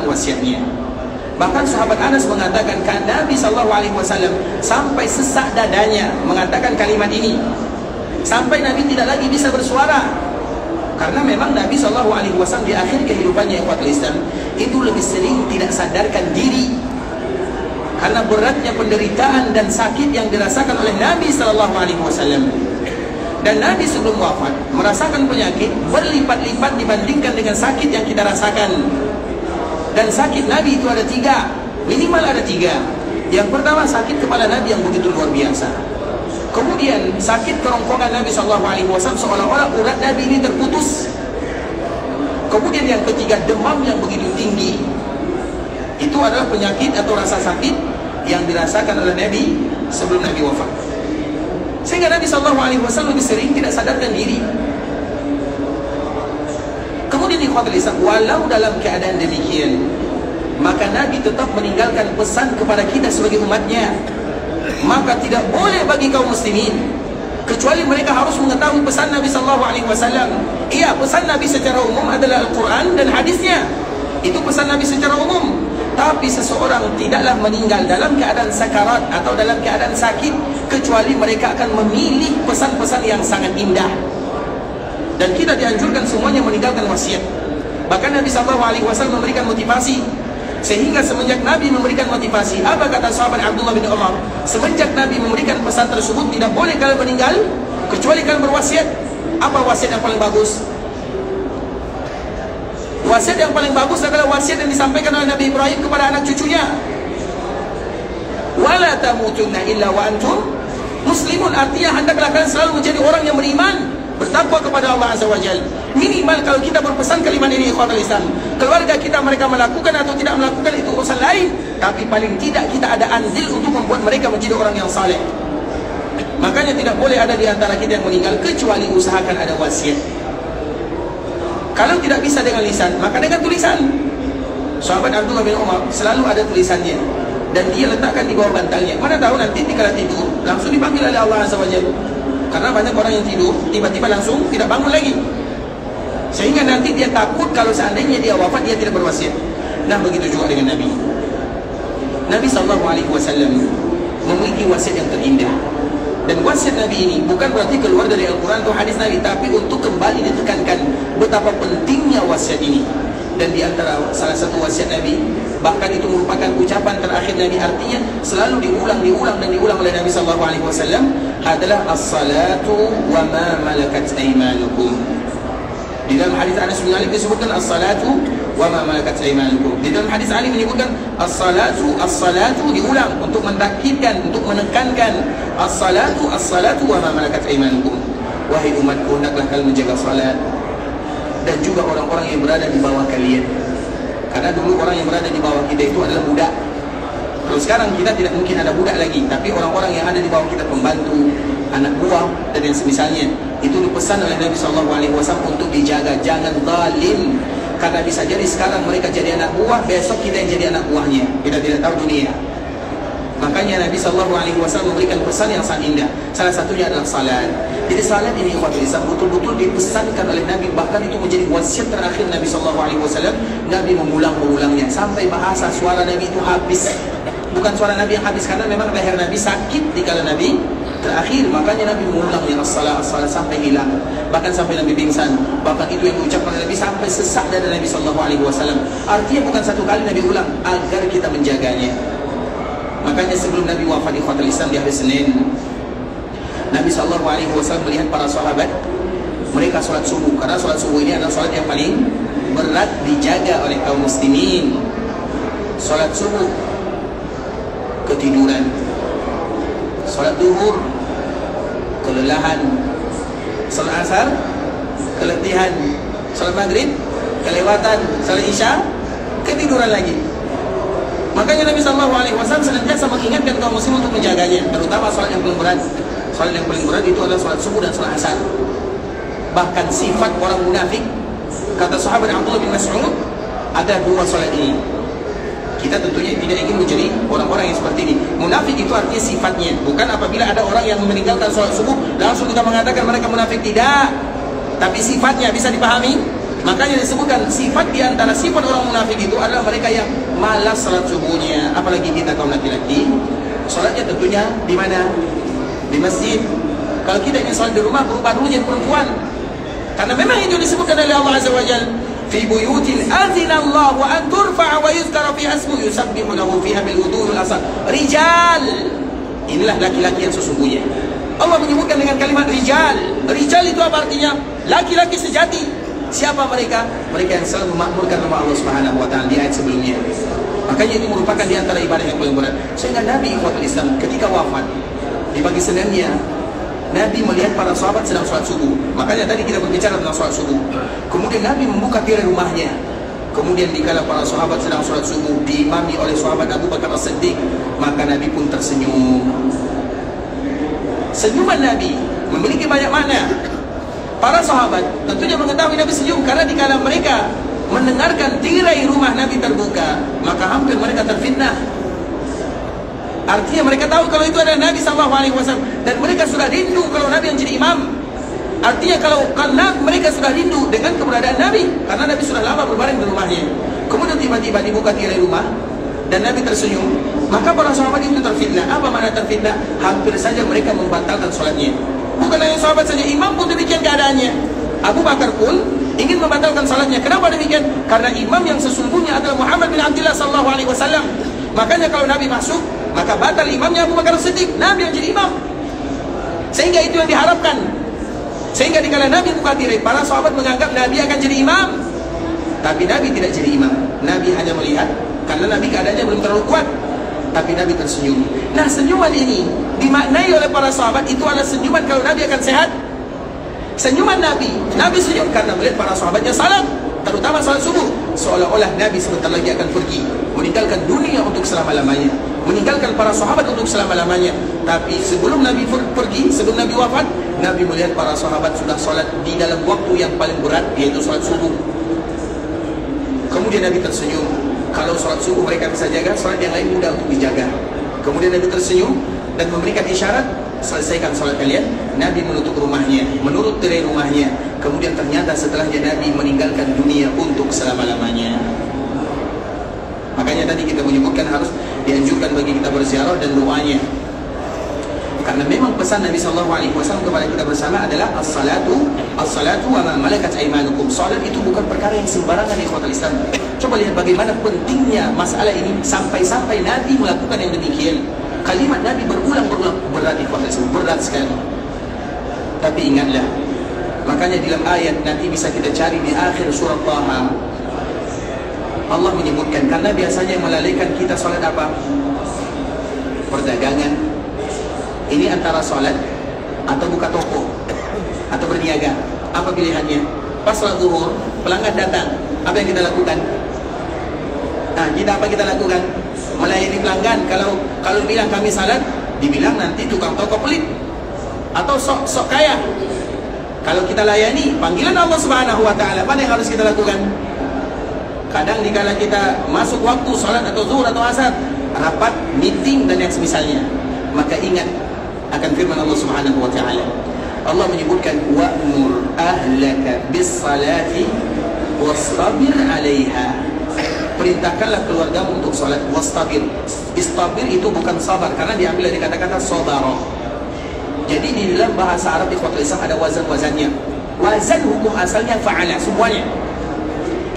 wasiatnya. Bahkan sahabat Anas mengatakan, Nabi Sallallahu Alaihi Wasallam sampai sesak dadanya mengatakan kalimat ini, sampai Nabi tidak lagi bisa bersuara. Karena memang Nabi Sallallahu Alaihi Wasallam di akhir kehidupannya, ikhwatul Islam, itu lebih sering tidak sadarkan diri karena beratnya penderitaan dan sakit yang dirasakan oleh Nabi Sallallahu Alaihi Wasallam. Dan Nabi sebelum wafat merasakan penyakit berlipat-lipat dibandingkan dengan sakit yang kita rasakan. Dan sakit Nabi itu ada tiga, minimal ada tiga. Yang pertama, sakit kepala Nabi yang begitu luar biasa. Kemudian sakit kerongkongan Nabi SAW, seolah-olah urat Nabi ini terputus. Kemudian yang ketiga, demam yang begitu tinggi. Itu adalah penyakit atau rasa sakit yang dirasakan oleh Nabi sebelum Nabi wafat. Sehingga Nabi SAW lebih sering tidak sadarkan diri. Kemudian ikhwatul Islam, walau dalam keadaan demikian, maka Nabi tetap meninggalkan pesan kepada kita sebagai umatnya. Maka tidak boleh bagi kaum muslimin, kecuali mereka harus mengetahui pesan Nabi SAW. Iya, pesan Nabi secara umum adalah Al-Quran dan hadisnya. Itu pesan Nabi secara umum. Tapi seseorang tidaklah meninggal dalam keadaan sakarat atau dalam keadaan sakit, kecuali mereka akan memilih pesan-pesan yang sangat indah. Dan kita dianjurkan semuanya meninggalkan wasiat. Bahkan Nabi SAW memberikan motivasi. Sehingga semenjak Nabi memberikan motivasi, apa kata sahabat Abdullah bin Umar? Semenjak Nabi memberikan pesan tersebut, tidak boleh kalian meninggal kecuali kalian berwasiat. Apa wasiat yang paling bagus? Wasiat yang paling bagus adalah wasiat yang disampaikan oleh Nabi Ibrahim kepada anak cucunya. Wala tamutunna illa wa antum muslimun. Artinya hendaklah kalian selalu menjadi orang yang beriman, bertakwa kepada Allah Azza wa Jalla. Minimal kalau kita berpesan kalimat ini, ikhwatul Islam, keluarga kita mereka melakukan atau tidak melakukan itu urusan lain, tapi paling tidak kita ada andil untuk membuat mereka menjadi orang yang saleh. Makanya tidak boleh ada di antara kita yang meninggal kecuali usahakan ada wasiat. Kalau tidak bisa dengan lisan, maka dengan tulisan. Sahabat Abdullah bin Umar selalu ada tulisannya, dan dia letakkan di bawah bantalnya. Mana tahu nanti dikala tidur langsung dipanggil oleh Allah Azza wa Jalla. Karena banyak orang yang tidur tiba-tiba langsung tidak bangun lagi, sehingga nanti dia takut kalau seandainya dia wafat dia tidak berwasiat. Nah, begitu juga dengan Nabi. Nabi SAW memiliki wasiat yang terindah. Dan wasiat Nabi ini bukan berarti keluar dari Al-Quran atau hadis Nabi, tapi untuk kembali ditekankan betapa pentingnya wasiat ini. Dan di antara salah satu wasiat Nabi, bahkan itu merupakan ucapan terakhir Nabi, artinya selalu diulang oleh Nabi SAW, adalah as-salatu wa ma malakat aymanukum. Di dalam hadis Anas bin Malik disebutkan as-salatu wa ma malakat aymanukum. Di dalam hadis Ali menyebutkan as-salatu diulang untuk mentakkidkan, untuk menekankan as-salatu wa ma malakat aymanukum. Wahai umatku, hendaklah kalian menjaga salat dan juga orang-orang yang berada di bawah kalian. Karena dulu orang yang berada di bawah kita itu adalah budak. Kalau sekarang kita tidak mungkin ada budak lagi, tapi orang-orang yang ada di bawah kita, pembantu, anak buah dan yang semisalnya, itu dipesan oleh Nabi SAW untuk dijaga, jangan zalim. Karena bisa jadi sekarang mereka jadi anak buah, besok kita yang jadi anak buahnya. Kita tidak tahu dunia. Makanya Nabi SAW memberikan pesan yang sangat indah. Salah satunya adalah salat. Jadi salat ini ikhwatul Islam betul-betul dipesankan oleh Nabi. Bahkan itu menjadi wasiat terakhir Nabi SAW. Nabi mengulang-ulangnya sampai bahasa suara Nabi itu habis. Bukan suara Nabi yang habis, karena memang leher Nabi sakit dikala Nabi terakhir. Makanya Nabi mengulangnya as-salat sampai hilang. Bahkan sampai Nabi pingsan. Bahkan itu yang diucapkan oleh Nabi sampai sesak dari Nabi SAW. Artinya bukan satu kali Nabi ulang, agar kita menjaganya. Makanya sebelum Nabi wafat ikhwatul Islam di hari Senin, Nabi SAW melihat para sahabat mereka sholat subuh. Karena sholat subuh ini adalah sholat yang paling berat dijaga oleh kaum muslimin. Sholat subuh ketiduran, sholat duhur kelelahan, sholat asar keletihan, sholat maghrib kelewatan, sholat isya ketiduran lagi. Makanya Nabi SAW senantiasa mengingatkan kaum muslim untuk menjaganya, terutama sholat yang paling berat. Sholat yang paling berat itu adalah sholat subuh dan sholat asar. Bahkan sifat orang munafik, kata sahabat Abdullah bin Mas'ud, ada dua sholat ini. Kita tentunya tidak ingin menjadi orang-orang yang seperti ini. Munafik itu artinya sifatnya, bukan apabila ada orang yang meninggalkan sholat subuh langsung kita mengatakan mereka munafik, tidak. Tapi sifatnya bisa dipahami. Makanya disebutkan sifat di antara sifat orang munafik itu adalah mereka yang malas sholat subuhnya. Apalagi kita kaum laki-laki, sholatnya tentunya di mana? Di masjid. Kalau kita ingin sholat di rumah, berubah dulu jadi perempuan. Karena memang itu disebutkan oleh Allah Azza wa Jalla, fi buyutin azina Allah wa an turfa'a wa yuzkara fiha ismuhu yusabbihu lahu fiha bil ghudwi wal asal. Rijal. Inilah laki-laki yang sesungguhnya. Allah menyebutkan dengan kalimat rijal. Rijal itu apa artinya? Laki-laki sejati. Siapa mereka? Mereka yang selalu memakmurkan nama Allah Subhanahu wa taala di ayat sebelumnya. Makanya itu merupakan di antara ibadah yang paling berat. Sehingga Nabi ikhwatul Islam ketika wafat di pagi Seninnya, Nabi melihat para sahabat sedang sholat subuh. Makanya tadi kita berbicara tentang sholat subuh. Kemudian Nabi membuka tirai rumahnya. Kemudian dikala para sahabat sedang sholat subuh diimami oleh sahabat Abu Bakar As-Siddiq, maka Nabi pun tersenyum. Senyuman Nabi memiliki banyak makna. Para sahabat tentunya mengetahui Nabi senyum karena dikala mereka mendengarkan tirai rumah Nabi terbuka, maka hampir mereka terfitnah. Artinya mereka tahu kalau itu adalah Nabi SAW, dan mereka sudah rindu kalau Nabi yang jadi imam. Artinya karena mereka sudah rindu dengan keberadaan Nabi, karena Nabi sudah lama berbaring di rumahnya. Kemudian tiba-tiba dibuka tirai rumah dan Nabi tersenyum, maka para sahabat itu terfitnah. Apa makna terfitnah? Hampir saja mereka membatalkan sholatnya. Bukan hanya sahabat saja, imam pun demikian keadaannya. Abu Bakar pun ingin membatalkan salatnya. Kenapa demikian? Karena imam yang sesungguhnya adalah Muhammad bin Abdullah SAW. Makanya kalau Nabi masuk, maka batal imamnya Abu Bakar Siddiq. Nabi yang jadi imam. Sehingga itu yang diharapkan. Sehingga dikala Nabi buka tirai, para sahabat menganggap Nabi akan jadi imam. Tapi Nabi tidak jadi imam. Nabi hanya melihat, karena Nabi keadaannya belum terlalu kuat. Tapi Nabi tersenyum. Nah, senyuman ini dimaknai oleh para sahabat itu adalah senyuman kalau Nabi akan sehat. Senyuman Nabi senyum karena melihat para sahabatnya salat, terutama salat subuh. Seolah-olah Nabi sebentar lagi akan pergi, meninggalkan dunia untuk selama-lamanya, meninggalkan para sahabat untuk selama-lamanya. Tapi sebelum Nabi pergi, sebelum Nabi wafat, Nabi melihat para sahabat sudah salat di dalam waktu yang paling berat, yaitu salat subuh. Kemudian Nabi tersenyum. Kalau sholat subuh mereka bisa jaga, sholat yang lain mudah untuk dijaga. Kemudian Nabi tersenyum dan memberikan isyarat, selesaikan sholat kalian. Nabi menutup rumahnya, menurut tirai rumahnya. Kemudian ternyata setelahnya Nabi meninggalkan dunia untuk selama-lamanya. Makanya tadi kita menyebutkan harus dianjurkan bagi kita berziarah dan doanya. Karena memang pesan Nabi SAW kepada kita bersama adalah as-salatu wa ma malakat aymanukum. Salat itu bukan perkara yang sembarangan ikhwatul Islam. Coba lihat bagaimana pentingnya masalah ini sampai-sampai Nabi melakukan yang demikian. Kalimat Nabi berulang-ulang, berat ikhwatul Islam, berat sekali. Tapi ingatlah, makanya dalam ayat nanti bisa kita cari di akhir surah Taha, Allah menyebutkan, karena biasanya yang melalaikan kita salat apa? Perdagangan. Ini antara salat atau buka toko atau berniaga. Apa pilihannya? Pas salat zuhur, pelanggan datang, apa yang kita lakukan? Nah, apa kita lakukan? Melayani pelanggan. Kalau bilang kami salat, dibilang nanti tukang toko pelit atau sok kaya. Kalau kita layani panggilan Allah Subhanahu wa taala, apa yang harus kita lakukan? Kadang dikala kita masuk waktu salat atau zuhur atau asar, rapat, meeting dan yang semisalnya, maka ingat akan firman Allah Subhanahu wa taala. Allah menyebutkan wa'mur ahlaka bis-salati wastabir 'alaiha. Perintahkanlah keluargamu untuk salat, wastabir. Istabir itu bukan sabar, karena diambil dari kata-kata sabara. Jadi di dalam bahasa Arab ikhwatul Islam ada wazan-wazannya. Wazan hukum asalnya fa'ala semuanya.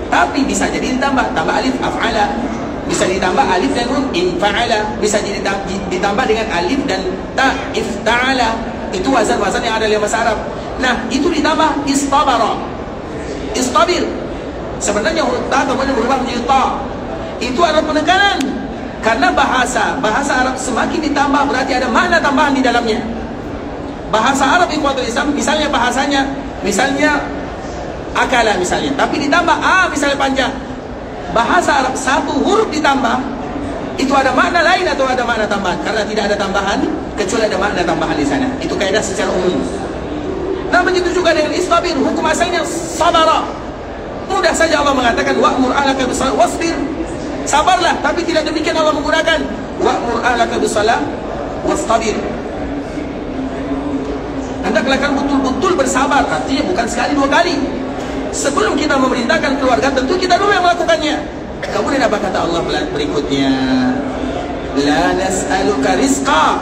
Tapi bisa jadi ditambah alif af'ala, bisa ditambah alif dan nun infa'ala, bisa ditambah dengan alif dan ta ifta'ala. Itu wazan-wazan yang ada dalam bahasa Arab. Nah, itu ditambah istabara. Istabir. Sebenarnya huruf ta kemudian berubah menjadi ta. Itu adalah penekanan. Karena bahasa Arab semakin ditambah berarti ada makna tambahan di dalamnya. Bahasa Arab ikhwatul Islam, misalnya bahasanya, misalnya akala misalnya, tapi ditambah misalnya panjang. Bahasa Arab satu huruf ditambah, itu ada makna lain atau ada makna tambahan. Karena tidak ada tambahan kecuali ada makna tambahan di sana. Itu kaidah secara umum. Nah, begitu juga dengan istabir, hukum asalnya sabara. Mudah saja Allah mengatakan wa'mur ahlaka bis-shalah wasbir. Sabarlah, tapi tidak demikian Allah menggunakan wa'mur ahlaka bis-shalah wastabir. Hendaklah kalian betul-betul bersabar, artinya bukan sekali dua kali. Sebelum kita memerintahkan keluarga, tentu kita dulu yang melakukannya. Kemudian apa kata Allah berikutnya? La nas'aluka rizqa.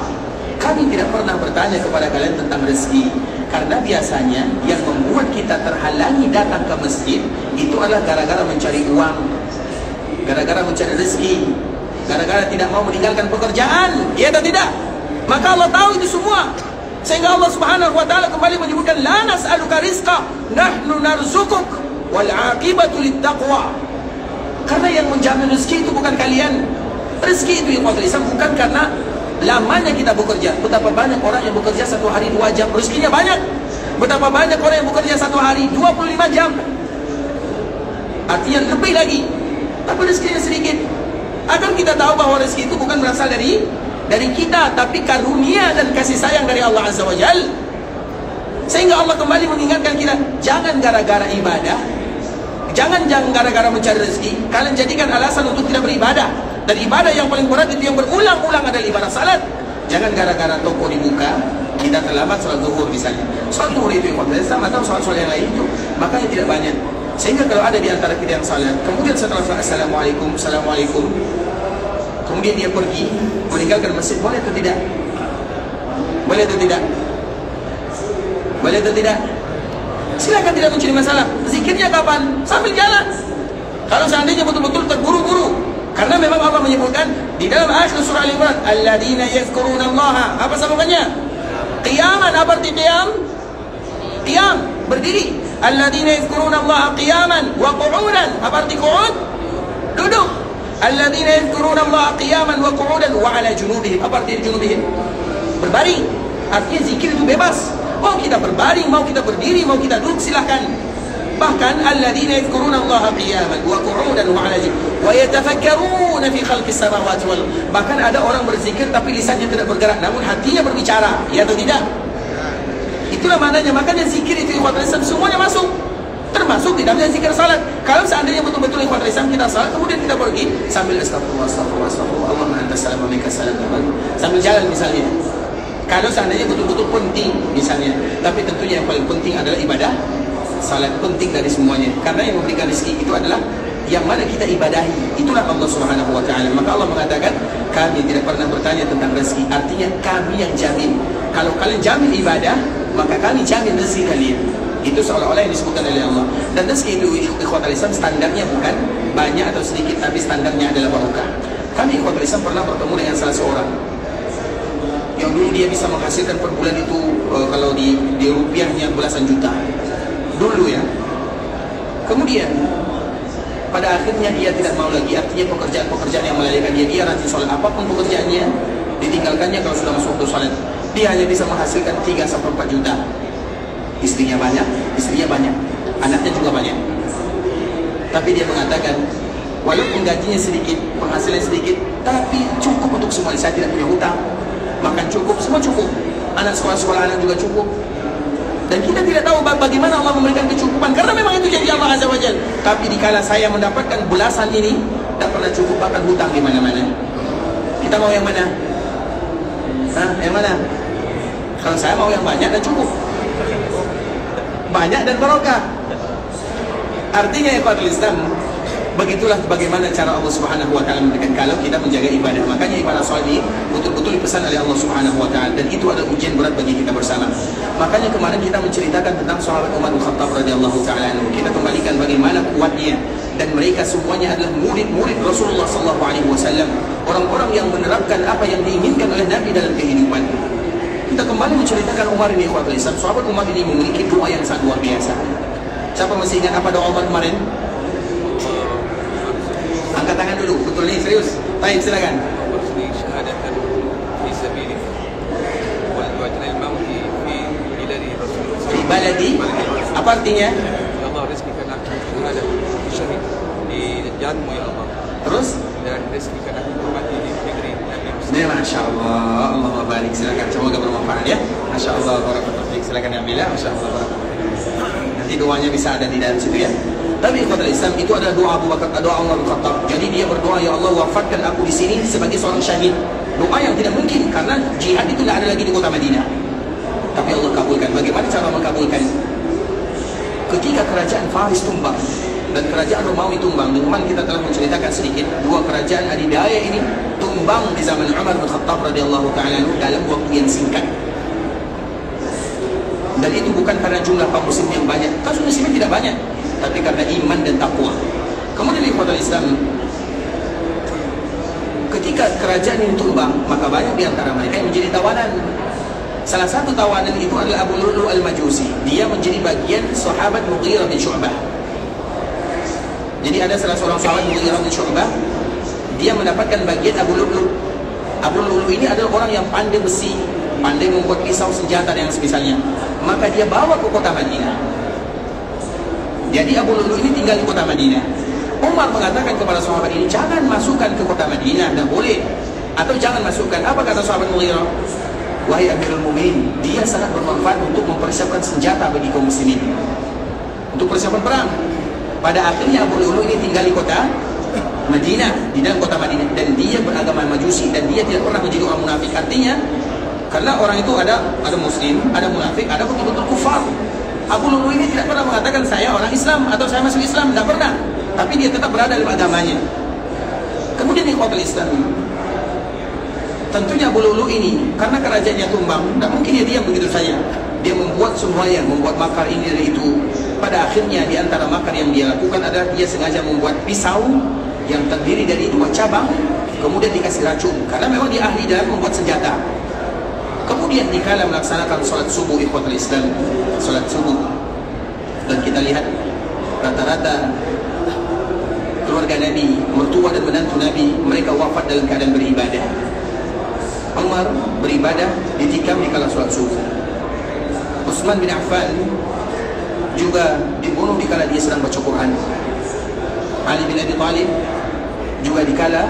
Kami tidak pernah bertanya kepada kalian tentang rezeki. Karena biasanya yang membuat kita terhalangi datang ke masjid itu adalah gara-gara mencari uang, gara-gara mencari rezeki, gara-gara tidak mau meninggalkan pekerjaan. Iya atau tidak? Maka Allah tahu itu semua. Sehingga Allah Subhanahu wa taala kembali menyebutkan la nas'aluka rizqa nahnu narzukuk wal 'aqibatu littaqwa. Karena yang menjamin rezeki itu bukan kalian. Rezeki itu yang Islam bukan karena lamanya kita bekerja. Betapa banyak orang yang bekerja 1 hari 2 jam, rezekinya banyak. Betapa banyak orang yang bekerja 1 hari 25 jam, artinya lebih lagi, tapi rezekinya sedikit. Agar kita tahu bahwa rezeki itu bukan berasal dari kita, tapi karunia dan kasih sayang dari Allah Azza wa Jal. Sehingga Allah kembali mengingatkan kita, jangan gara-gara ibadah, jangan gara-gara mencari rezeki kalian jadikan alasan untuk tidak beribadah. Dan ibadah yang paling berat itu yang berulang-ulang adalah ibadah salat. Jangan gara-gara toko dibuka kita terlambat salat zuhur misalnya. Salat zuhur itu yang sama atau salat-salat yang lain itu makanya tidak banyak. Sehingga kalau ada di antara kita yang salat, kemudian setelah assalamualaikum, assalamualaikum, kemudian dia pergi meninggalkan masjid, boleh atau tidak? Boleh atau tidak? Boleh atau tidak? Silakan, tidak mencari masalah. Zikirnya kapan? Sambil jalan. Kalau seandainya betul-betul terburu-buru, karena memang Allah menyebutkan di dalam akhir surah Al-Imran, alladzina yadhkurunallaha, apa sambungannya? Qiyaman. Apa arti qiyam? Qiyam, berdiri. Alladzina yadhkurunallaha qiyaman wa qu'udan. Apa arti qu'ud? Duduk. Alladzina yadhkurunallaha qiyaman wa qu'udan wa 'ala junubihim. Apa arti junubihim? Berbaring. Artinya zikir itu bebas. Mau kita berbaring, mau kita berdiri, mau kita duduk, silahkan. Bahkan alladzina yadhkurunallaha qiyaman wa qu'udan wa 'ala junubihim wa yatafakkaruna fi khalqis samawati wal ardh. Bahkan ada orang berzikir tapi lisannya tidak bergerak, namun hatinya berbicara, ya atau tidak? Itulah maknanya. Makanya zikir itu ikhwatul Islam semuanya masuk, termasuk di dalamnya zikir salat. Kalau seandainya betul-betul ikhwatul Islam kita salat, kemudian kita pergi sambil astagfirullah, astagfirullah, astagfirullah, Allahumma antas salam wa minkas salam, sambil jalan misalnya. Kalau seandainya betul-betul penting misalnya, tapi tentunya yang paling penting adalah ibadah salat, penting dari semuanya. Karena yang memberikan rezeki itu adalah yang mana kita ibadahi, itulah Allah Subhanahu wa taala. Maka Allah mengatakan, kami tidak pernah bertanya tentang rezeki, artinya kami yang jamin. Kalau kalian jamin ibadah, maka kami jamin rezeki kalian. Itu seolah-olah yang disebutkan oleh Allah. Dan rezeki itu ikhwatul Islam standarnya bukan banyak atau sedikit, tapi standarnya adalah barokah. Kami ikhwatul Islam pernah bertemu dengan salah seorang yang dulu dia bisa menghasilkan per bulan itu kalau di rupiahnya belasan juta dulu ya. Kemudian pada akhirnya dia tidak mau lagi. Artinya pekerjaan-pekerjaan yang melalaikan dia rajin sholat, apapun pekerjaannya ditinggalkannya kalau sudah masuk waktu sholat. Dia hanya bisa menghasilkan 3-4 juta. Istrinya banyak, anaknya juga banyak. Tapi dia mengatakan, walaupun gajinya sedikit, penghasilan sedikit, tapi cukup untuk semua. Saya tidak punya hutang, makan cukup, semua cukup. Anak sekolah anak juga cukup. Dan kita tidak tahu bagaimana Allah memberikan kecukupan, karena memang itu janji Allah Azza wa Jalla. Tapi dikala saya mendapatkan belasan ini, tidak pernah cukup, bahkan hutang di mana-mana. Kita mau yang mana? Yang mana? Kalau saya mau yang banyak dan cukup, banyak dan barokah. Artinya ikhwatul Islam, begitulah bagaimana cara Allah Subhanahu wa taala memberikan kalau kita menjaga ibadah. Makanya ibadah salat ini betul-betul dipesan oleh Allah Subhanahu wa taala, dan itu adalah ujian berat bagi kita bersama. Makanya kemarin kita menceritakan tentang sahabat Umar bin Khattab radhiyallahu taala anhu. Kita kembalikan bagaimana kuatnya, dan mereka semuanya adalah murid-murid Rasulullah sallallahu alaihi wasallam, orang-orang yang menerapkan apa yang diinginkan oleh Nabi dalam kehidupan. Kita kembali menceritakan Umar ini, ikhwatul Islam. Sahabat Umar ini memiliki doa yang sangat luar biasa. Siapa masih ingat apa doa Umar kemarin? Angkat tangan dulu, betul nih, serius. Baik, silakan. Fi baladi, apa artinya?
Ya Allah, rezekikan aku syahadat syahid di jalanmu ya Allah.
Terus?
Dan rezekikan aku mati di negeri Nabi Muhammad.
Masya Allah, Allahumma barik. Silakan, semoga bermanfaat ya. Masya Allah, barakallahu fiik. Silakan ya Bila. Masya Allah, barakallahu. Nanti doanya bisa ada di dalam situ ya. Tapi ikhwatul Islam, itu adalah doa Abu Bakar, doa Umar bin Khattab. Jadi dia berdoa, ya Allah wafatkan aku di sini sebagai seorang syahid. Doa yang tidak mungkin karena jihad itu tidak ada lagi di kota Madinah. Tapi Allah kabulkan. Bagaimana cara mengabulkan? Ketika kerajaan Faris tumbang dan kerajaan Romawi tumbang, dengan kita telah menceritakan sedikit, dua kerajaan adidaya ini tumbang di zaman Umar bin Khattab radhiyallahu taala dalam waktu yang singkat. Dan itu bukan karena jumlah kaum muslim yang banyak. Kaum muslimin tidak banyak, tapi karena iman dan takwa. Kemudian ikhwatul Islam, ketika kerajaan ini tumbang, maka banyak di antara mereka yang menjadi tawanan. Salah satu tawanan itu adalah Abu Lu'lu' al-Majusi. Dia menjadi bagian sahabat Mughirah bin Syu'bah. Jadi ada salah seorang sahabat Mughirah bin Syu'bah, dia mendapatkan bagian Abu Lu'lu'. Abu Lu'lu' ini adalah orang yang pandai besi, pandai membuat pisau senjata dan yang semisalnya. Maka dia bawa ke kota Madinah. Jadi Abu Lu'lu' ini tinggal di kota Madinah. Umar mengatakan kepada sahabat ini, jangan masukkan ke kota Madinah, tidak boleh. Atau jangan masukkan. Apa kata sahabat Mughirah? Wahai Amirul Mukminin, dia sangat bermanfaat untuk mempersiapkan senjata bagi kaum muslimin, untuk persiapan perang. Pada akhirnya Abu Lu'lu' ini tinggal di kota Madinah, di dalam kota Madinah, dan dia beragama Majusi, dan dia tidak pernah menjadi orang munafik. Artinya, karena orang itu ada muslim, ada munafik, ada betul-betul kufar. Abu Lu'lu' ini tidak pernah mengatakan saya orang Islam atau saya masuk Islam, tidak pernah. Tapi dia tetap berada dalam agamanya. Kemudian ikhwatul Islam, tentunya Abu Lu'lu' ini karena kerajaannya tumbang, tidak mungkin dia diam begitu saja. Dia membuat semuanya, membuat makar ini dan itu. Pada akhirnya di antara makar yang dia lakukan adalah dia sengaja membuat pisau yang terdiri dari 2 cabang, kemudian dikasih racun, karena memang dia ahli dalam membuat senjata. Kemudian dikala melaksanakan sholat subuh ikhwatul Islam, sholat subuh, dan kita lihat rata-rata keluarga Nabi, mertua dan menantu Nabi, mereka wafat dalam keadaan beribadah. Umar beribadah ditikam di kala sholat subuh. Utsman bin Affan juga dibunuh di kala dia sedang baca Quran. Ali bin Abi Thalib juga di kala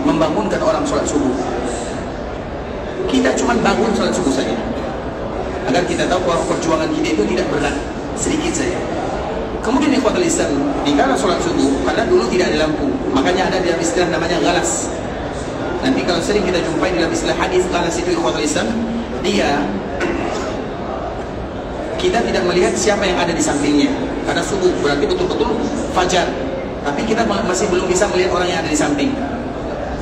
membangunkan orang sholat subuh. Kita cuma bangun sholat subuh saja, agar kita tahu bahwa perjuangan kita itu tidak berat, sedikit saja. Kemudian ikhwatul Islam, di kala sholat subuh, karena dulu tidak ada lampu, makanya ada dalam istilah namanya galas. Nanti kalau sering kita jumpai dalam istilah hadis, galas itu ikhwatul Islam, dia kita tidak melihat siapa yang ada di sampingnya, karena subuh berarti betul-betul fajar, tapi kita masih belum bisa melihat orang yang ada di samping.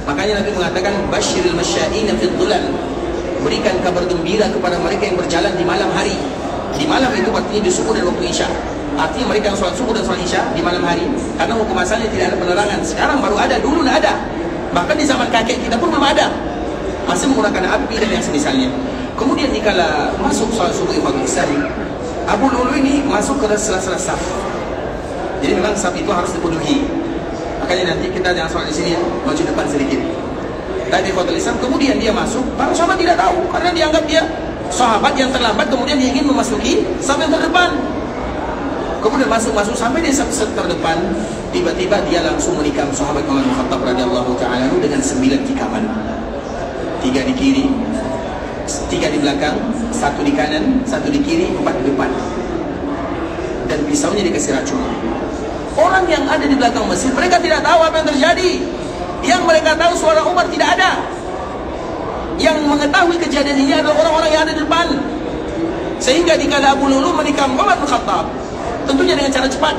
Makanya Nabi mengatakan basyiril masya'ina fid dhulal, berikan kabar gembira kepada mereka yang berjalan di malam hari. Di malam itu artinya di subuh dan waktu isya. Artinya mereka yang sholat subuh dan sholat isya di malam hari, karena hukum asalnya tidak ada penerangan. Sekarang baru ada, dulu tidak ada. Bahkan di zaman kakek kita pun belum ada, masih menggunakan api dan yang semisalnya. Kemudian dikala masuk sholat subuh ikhwatul Islam, Abu Lu'lu' ini masuk ke sela-sela saf. Jadi memang saf itu harus dipenuhi. Makanya nanti kita jangan sholat di sini, maju depan sedikit. Tadi khotbah Islam, kemudian dia masuk, para sahabat tidak tahu karena dianggap dia sahabat yang terlambat, kemudian dia ingin memasuki saf yang terdepan. Kemudian masuk sampai di saf terdepan, tiba-tiba dia langsung menikam sahabat Umar bin Khattab radhiyallahu taala dengan 9 tikaman. 3 di kiri, 3 di belakang, 1 di kanan, 1 di kiri, 4 di depan. Dan pisaunya dikasih racun. Orang yang ada di belakang masjid, mereka tidak tahu apa yang terjadi. Yang mereka tahu suara Umar tidak ada. Yang mengetahui kejadian ini adalah orang-orang yang ada di depan. Sehingga dikala Abu Lulu menikam Umar bin Khattab, tentunya dengan cara cepat,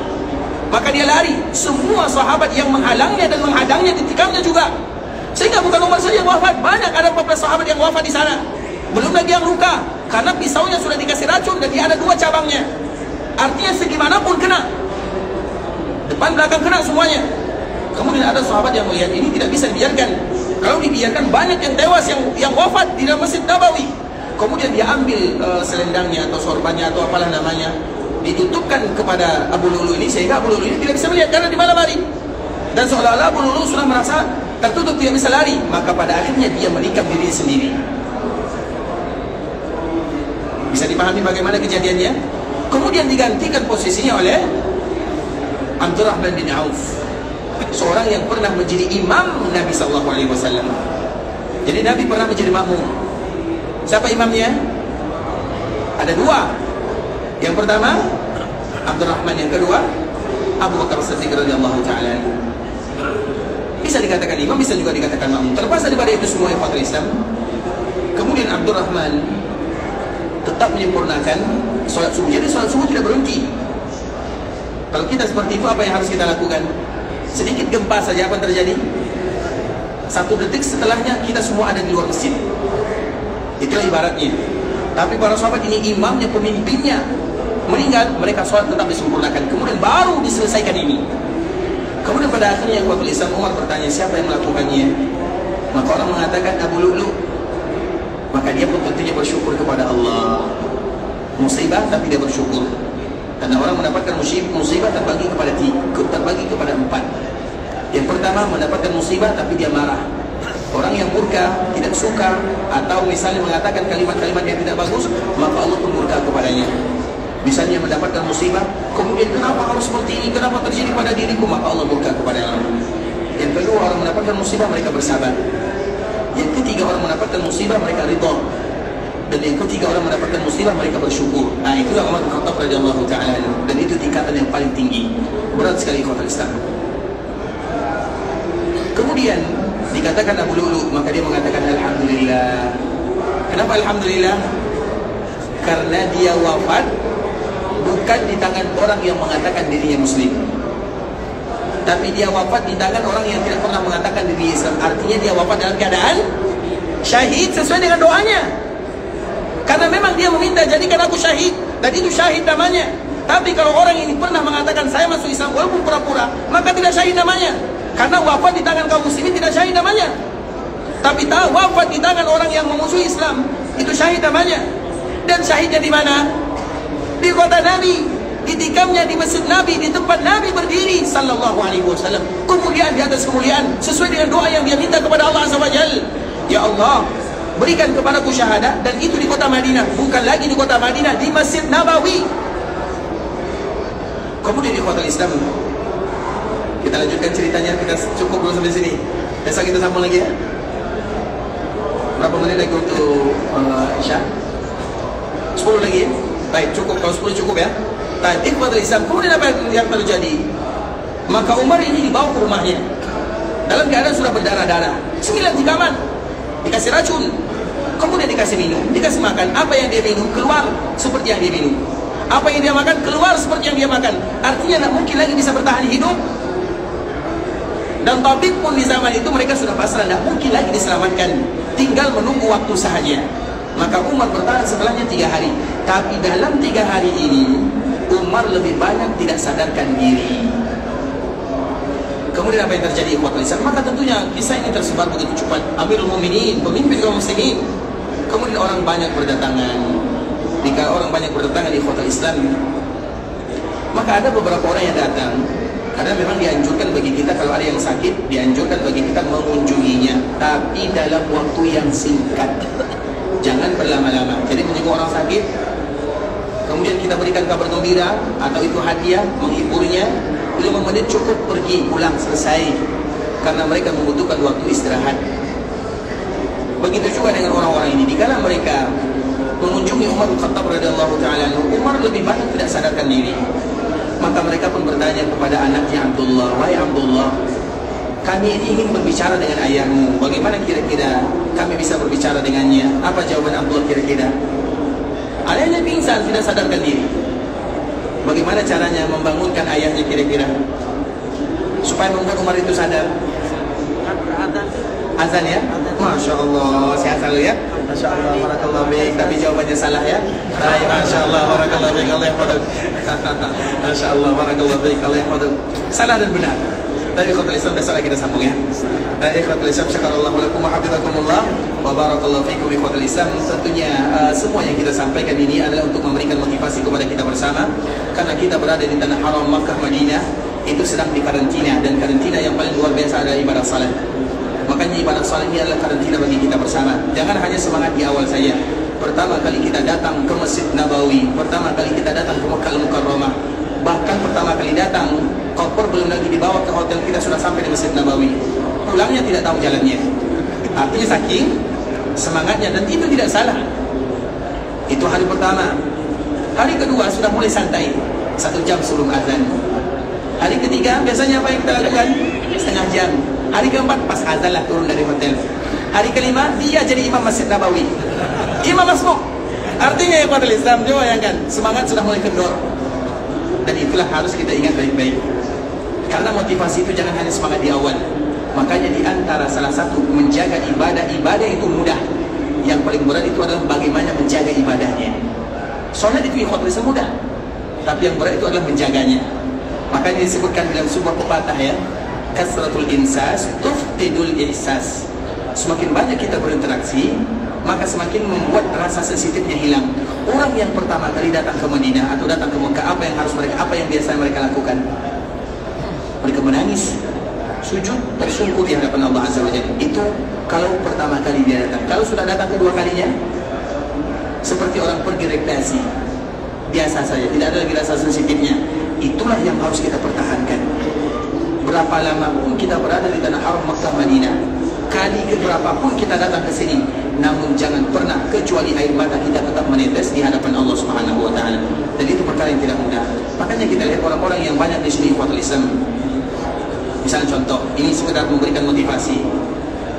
maka dia lari. Semua sahabat yang menghalangnya dan menghadangnya ditikamnya juga. Sehingga bukan Umar saja yang wafat, banyak, ada 14 sahabat yang wafat di sana. Belum lagi yang luka, karena pisaunya sudah dikasih racun dan dia ada 2 cabangnya. Artinya segimanapun kena, depan belakang kena semuanya. Kemudian ada sahabat yang melihat ini tidak bisa dibiarkan. Kalau dibiarkan banyak yang tewas, yang wafat di dalam Masjid Nabawi. Kemudian dia ambil selendangnya atau sorbannya atau apalah namanya, ditutupkan kepada Abu Lulu ini, sehingga Abu Lulu ini tidak bisa melihat karena di malam hari. Dan seolah-olah Abu Lulu sudah merasa tertutup, tidak bisa lari. Maka pada akhirnya dia menikam diri sendiri. Bisa dipahami bagaimana kejadiannya? Kemudian digantikan posisinya oleh Abdurrahman bin Auf, seorang yang pernah menjadi imam Nabi SAW. Jadi Nabi pernah menjadi makmum. Siapa imamnya? Ada 2. Yang pertama Abdurrahman, yang kedua Abu Bakar Siddiq radhiyallahu taala. Bisa dikatakan imam, bisa juga dikatakan makmum. Terlepas daripada itu semua yang fakir Islam, kemudian Abdurrahman tetap menyempurnakan sholat subuh. Jadi sholat subuh tidak berhenti. Kalau kita seperti itu, apa yang harus kita lakukan? Sedikit gempa saja, apa yang terjadi? 1 detik setelahnya kita semua ada di luar masjid. Itulah ibaratnya. Tapi para sahabat ini imamnya, pemimpinnya meninggal, mereka sholat tetap disempurnakan. Kemudian baru diselesaikan ini. Kemudian pada akhirnya Abu Islam Umar bertanya, siapa yang melakukannya? Maka orang mengatakan Abu Lu'lu. Maka dia pun tentunya bersyukur kepada Allah. Musibah tapi dia bersyukur. Karena orang mendapatkan musibah terbagi kepada 4. Yang pertama mendapatkan musibah tapi dia marah. Orang yang murka, tidak suka, atau misalnya mengatakan kalimat-kalimat yang tidak bagus, maka Allah pun murka kepadanya. Misalnya mendapatkan musibah, kemudian kenapa harus seperti ini, kenapa terjadi pada diriku, maka Allah murka kepadanya. Yang kedua, orang mendapatkan musibah mereka bersabar. Yang ketiga, orang mendapatkan musibah mereka ridha. Dan yang ketiga, orang mendapatkan musibah mereka bersyukur. Nah, itulah Umar bin Khattab radhiyallahu taala. Dan itu tingkatan yang paling tinggi. Berat sekali ikhwatul Islam. Kemudian dikatakan Abu Lu'lu, maka dia mengatakan alhamdulillah. Kenapa alhamdulillah? Karena dia wafat bukan di tangan orang yang mengatakan dirinya muslim, tapi dia wafat di tangan orang yang tidak pernah mengatakan diri Islam. Artinya dia wafat dalam keadaan syahid sesuai dengan doanya. Karena memang dia meminta, jadikan aku syahid, dan itu syahid namanya. Tapi kalau orang ini pernah mengatakan saya masuk Islam walaupun pura-pura, maka tidak syahid namanya. Karena wafat di tangan kaum muslimin tidak syahid namanya. Tapi wafat di tangan orang yang memusuhi Islam, itu syahid namanya. Dan syahidnya di mana? Di kota Nabi, ditikamnya di masjid Nabi, di tempat Nabi berdiri sallallahu alaihi wasallam. Kemuliaan di atas kemuliaan sesuai dengan doa yang dia minta kepada Allah Azza wa Jalla. Ya Allah, berikan kepadaku syahadah, dan itu di kota Madinah, bukan lagi di kota Madinah, di Masjid Nabawi. Kemudian di kota Islam, kita lanjutkan ceritanya, kita cukup dulu sampai sini. Besok kita sambung lagi ya. Berapa menit lagi untuk Isya? 10 lagi ya? Baik, cukup. Kalau 10 cukup ya. Tadi kepada Islam, kemudian apa yang terjadi? Maka Umar ini dibawa ke rumahnya dalam keadaan sudah berdarah-darah. 9 tikaman, dikasih racun, kemudian dikasih minum, dikasih makan. Apa yang dia minum keluar seperti yang dia minum. Apa yang dia makan keluar seperti yang dia makan. Artinya tidak mungkin lagi bisa bertahan hidup. Dan tabib pun di zaman itu mereka sudah pasrah, tidak mungkin lagi diselamatkan, tinggal menunggu waktu sahaja. Maka Umar bertahan setelahnya 3 hari. Tapi dalam 3 hari ini Umar lebih banyak tidak sadarkan diri. Kemudian apa yang terjadi ikhwatul Islam? Maka tentunya kisah ini tersebar begitu cepat. Amirul Mukminin, pemimpin kaum muslimin. Kemudian orang banyak berdatangan. Jika orang banyak berdatangan di ikhwatul Islam, Maka ada beberapa orang yang datang, karena memang dianjurkan bagi kita kalau ada yang sakit, dianjurkan bagi kita mengunjunginya, tapi dalam waktu yang singkat. Jangan berlama-lama. Jadi menjenguk orang sakit, kemudian kita berikan kabar gembira atau itu hadiah, menghiburnya, 5 menit cukup, pergi, pulang, selesai. Karena mereka membutuhkan waktu istirahat. Begitu juga dengan orang-orang ini. Dikala mereka mengunjungi Umar bin Khattab radhiyallahu ta'ala, Umar lebih banyak tidak sadarkan diri. Maka mereka pun bertanya kepada anaknya Abdullah, "Wahai Abdullah, kami ini ingin berbicara dengan ayahmu. Bagaimana kira-kira kami bisa berbicara dengannya?" Apa jawaban Abdullah kira-kira? Ayahnya pingsan, tidak sadarkan diri. Bagaimana caranya membangunkan ayahnya kira-kira supaya membuat Umar itu sadar? Azan ya? Masya Allah, sehat selalu ya? Masya Allah, barakallahu baik. Tapi jawabannya salah ya? Baik, Masya Allah, barakallahu baik. Allah yang pada. Masya Allah, barakallahu baik. Allah yang pada. Salah dan benar. Dari ikhwatul Islam, besok lagi kita sambung ya. Ikhwatul Islam, syakarallahu lakum wa hafizakumullah wa barakallahu fikum ikhwatul Islam. Tentunya semua yang kita sampaikan ini adalah untuk memberikan motivasi kepada kita bersama. Karena kita berada di tanah haram Makkah Madinah, itu sedang di karantina, dan karantina yang paling luar biasa adalah ibadah salat. Makanya ibadah salat ini adalah karantina bagi kita bersama. Jangan hanya semangat di awal saja. Pertama kali kita datang ke Masjid Nabawi, pertama kali kita datang ke Makkah Al-Mukarramah, bahkan pertama kali datang, koper belum lagi dibawa ke hotel, kita sudah sampai di Masjid Nabawi. Pulangnya tidak tahu jalannya. Artinya saking semangatnya, dan itu tidak salah. Itu hari pertama. Hari kedua sudah mulai santai, 1 jam sebelum azan. Hari ketiga biasanya apa yang kita lakukan? Setengah jam. Hari keempat pas azan lah turun dari hotel. Hari kelima dia jadi imam Masjid Nabawi, imam masbuk. Artinya ya pada Islam, coba bayangkan, semangat sudah mulai kendor. Dan itulah harus kita ingat baik-baik. Karena motivasi itu jangan hanya semangat di awal. Makanya di antara salah satu menjaga ibadah itu mudah. Yang paling berat itu adalah bagaimana menjaga ibadahnya. Solat itu ikhwatul Islam mudah, tapi yang berat itu adalah menjaganya. Makanya disebutkan dalam sebuah pepatah ya, kasratul insas tufqidul ihsas. Semakin banyak kita berinteraksi, maka semakin membuat rasa sensitifnya hilang. Orang yang pertama kali datang ke Madinah atau datang ke Mekah, apa yang biasa mereka lakukan? Mereka menangis, sujud, tersungkur di hadapan Allah Azza wa Jalla. Itu kalau pertama kali dia datang. Kalau sudah datang kedua kalinya, seperti orang pergi rekreasi, biasa saja, tidak ada lagi rasa sensitifnya. Itulah yang harus kita pertahankan. Berapa lama pun kita berada di tanah haram Makkah Madinah, kali keberapa pun kita datang ke sini, namun jangan pernah kecuali air mata kita tetap menetes di hadapan Allah Subhanahu wa taala. Dan itu perkara yang tidak mudah. Makanya kita lihat orang-orang yang banyak di sini ikhwatul Islam. Misalnya contoh, ini sekedar memberikan motivasi.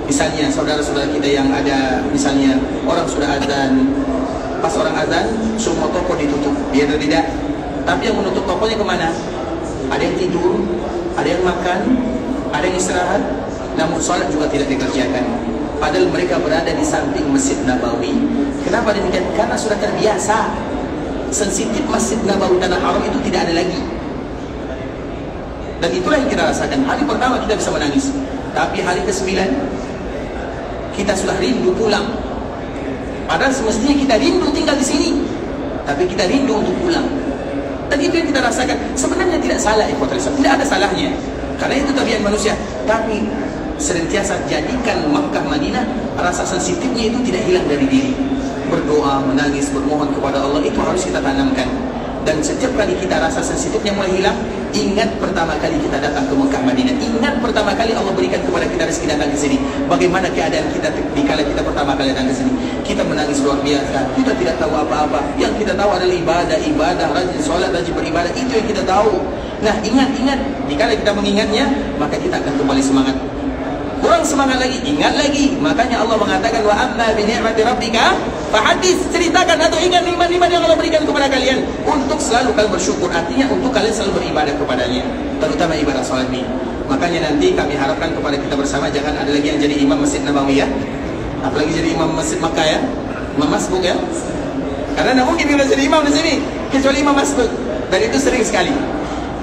Misalnya saudara-saudara kita yang ada, misalnya orang sudah azan, pas orang azan semua toko ditutup, biar tidak. Tapi yang menutup tokonya kemana? Ada yang tidur, ada yang makan, ada yang istirahat, namun sholat juga tidak dikerjakan. Padahal mereka berada di samping Masjid Nabawi. Kenapa demikian? Karena sudah terbiasa. Sensitif Masjid Nabawi tanah haram itu tidak ada lagi. Dan itulah yang kita rasakan. Hari pertama kita bisa menangis, tapi hari ke-9 kita sudah rindu pulang. Padahal semestinya kita rindu tinggal di sini, tapi kita rindu untuk pulang. Dan itu yang kita rasakan. Sebenarnya tidak salah ikhwatul Islam, tidak ada salahnya, karena itu tabiat manusia. Tapi senantiasa jadikan Makkah Madinah rasa sensitifnya itu tidak hilang dari diri. Berdoa, menangis, bermohon kepada Allah, itu harus kita tanamkan. Dan setiap kali kita rasa sensitifnya mulai hilang, ingat pertama kali kita datang ke Makkah Madinah, ingat pertama kali Allah berikan kepada kita rezeki datang ke sini. Bagaimana keadaan kita dikala kita pertama kali datang ke sini? Kita menangis luar biasa, kita tidak tahu apa-apa. Yang kita tahu adalah ibadah, rajin sholat, rajin beribadah, itu yang kita tahu. Nah, ingat, dikala kita mengingatnya, maka kita akan kembali semangat. Kurang semangat lagi, ingat lagi. Makanya Allah mengatakan, wa amma bi ni'mati rabbika fahadits, ceritakan atau ingat nikmat-nikmat yang Allah berikan kepada kalian, untuk selalu kalian bersyukur. Artinya untuk kalian selalu beribadah kepadanya, terutama ibadah salat ini. Makanya nanti kami harapkan kepada kita bersama, jangan ada lagi yang jadi imam Masjid Nabawi ya, apalagi jadi imam Masjid Makkah ya, imam masbuk ya. Karena tidak mungkin kita jadi imam di sini kecuali imam masbuk, dan itu sering sekali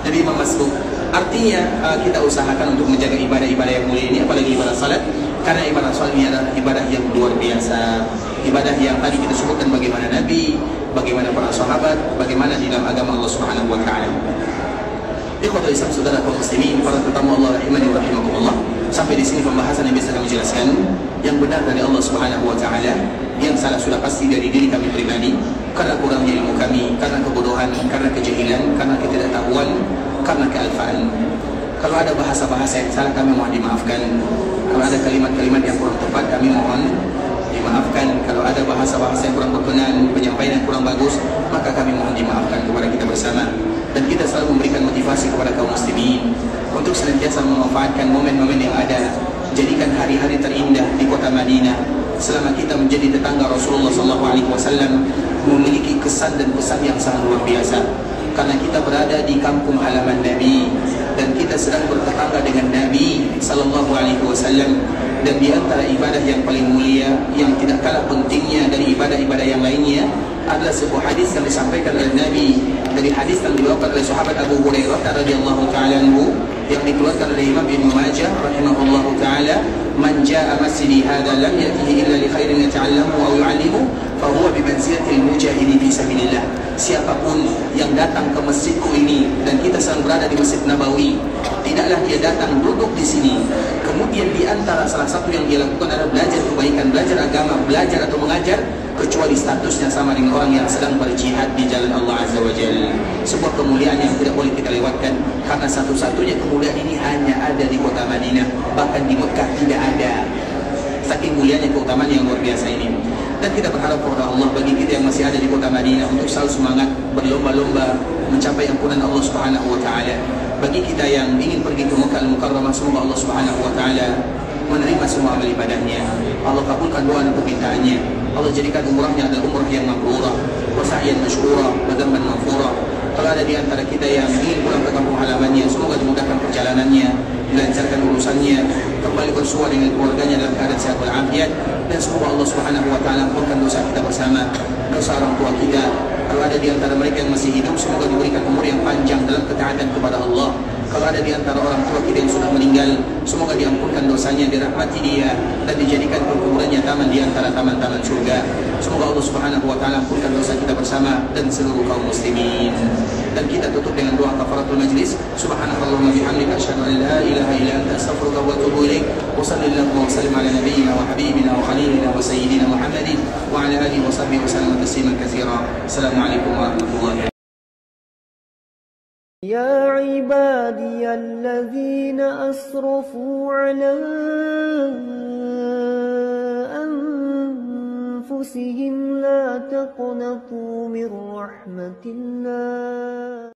jadi imam masbuk. Artinya kita usahakan untuk menjaga ibadah-ibadah yang mulia ini, apalagi ibadah salat, karena ibadah salat ini adalah ibadah yang luar biasa. ibadah yang tadi kita sebutkan bagaimana Nabi, bagaimana para sahabat, bagaimana di dalam agama Allah Subhanahu wa taala. Ikhwatul Islam, saudara kaum muslimin, para tetamu Allah rahimani wa rahimakumullah. Sampai di sini pembahasan yang bisa kami jelaskan. Yang benar dari Allah Subhanahu wa taala, yang salah sudah pasti dari diri kami pribadi, karena kurangnya ilmu kami, karena kebodohan, karena kejahilan, karena ketidaktahuan, karena kealfaan. Kalau ada bahasa-bahasa yang salah, kami mohon dimaafkan. Kalau ada kalimat-kalimat yang kurang tepat, kami mohon dimaafkan. Kalau ada bahasa-bahasa yang kurang berkenan, penyampaian yang kurang bagus, maka kami mohon dimaafkan kepada kita bersama. Dan kita selalu memberikan motivasi kepada kaum muslimin untuk senantiasa memanfaatkan momen-momen yang ada. Jadikan hari-hari terindah di kota Madinah selama kita menjadi tetangga Rasulullah SAW, memiliki kesan dan pesan yang sangat luar biasa. Karena kita berada di kampung halaman Nabi dan kita sedang bertetangga dengan Nabi SAW. Dan di antara ibadah yang paling mulia, yang tidak kalah pentingnya dari ibadah-ibadah yang lainnya, adalah sebuah hadis yang disampaikan oleh Nabi, dari hadis yang dibawakan oleh sahabat Abu Hurairah radhiyallahu ta'ala anhu, yang dikeluarkan oleh Imam Ibnu Majah rahimahullahu ta'ala, man jaa masjidi hadza lam yatihi illa li khairin yata'allamu aw yu'allimu fa huwa bi manzilatil mujahidi fi sabilillah. Siapapun yang datang ke masjidku ini, dan kita sedang berada di Masjid Nabawi, tidaklah dia datang duduk di sini kemudian di antara salah satu yang dia lakukan adalah belajar kebaikan, belajar agama, belajar atau mengajar, kecuali statusnya sama dengan orang yang sedang berjihad di jalan Allah Azza wa Jalla. Sebuah kemuliaan yang tidak boleh kita lewatkan, karena satu-satunya kemuliaan ini hanya ada di kota Madinah, bahkan di Mekah tidak ada. Saking mulianya keutamaan yang luar biasa ini. Dan kita berharap kepada Allah, bagi kita yang masih ada di kota Madinah, untuk selalu semangat berlomba-lomba mencapai ampunan Allah Subhanahu wa taala. Bagi kita yang ingin pergi ke Mekah Al-Mukarramah, semoga Allah Subhanahu wa taala menerima semua amal ibadahnya. Allah kabulkan doa dan permintaannya. Allah jadikan umrahnya adalah umrah yang mabrurah, wa sa'yan mashkura, wa dhanban maghfura. Kalau ada di antara kita yang ingin pulang ke kampung halamannya, semoga dimudahkan perjalanannya, dilancarkan urusannya, kembali bersua dengan keluarganya dalam keadaan sehat walafiat, dan semoga Allah Subhanahu wa taala ampunkan dosa kita bersama, dosa orang tua kita. Kalau ada di antara mereka yang masih hidup, semoga diberikan umur yang panjang dalam ketaatan kepada Allah. Kalau ada di antara orang tua kita yang sudah meninggal, semoga diampunkan dosanya, dirahmati dia, dan dijadikan kuburannya taman di antara taman-taman surga. Semoga Allah Subhanahu wa taala ampunkan dosa kita bersama dan seluruh kaum muslimin. Dan kita tutup dengan doa kafaratul majlis. Subhanakallahumma bihamdika asyhadu an la ilaha illa anta astaghfiruka wa atubu ilaik. Wa sallallahu wa sallim ala nabiyyina wa habibina wa khalilina wa sayyidina Muhammadin wa ala alihi wa sahbihi wa sallam tasliman katsira. Assalamualaikum warahmatullahi wabarakatuh.
يا عبادي الذين أسرفوا على أنفسهم لا تقنطوا من رحمة الله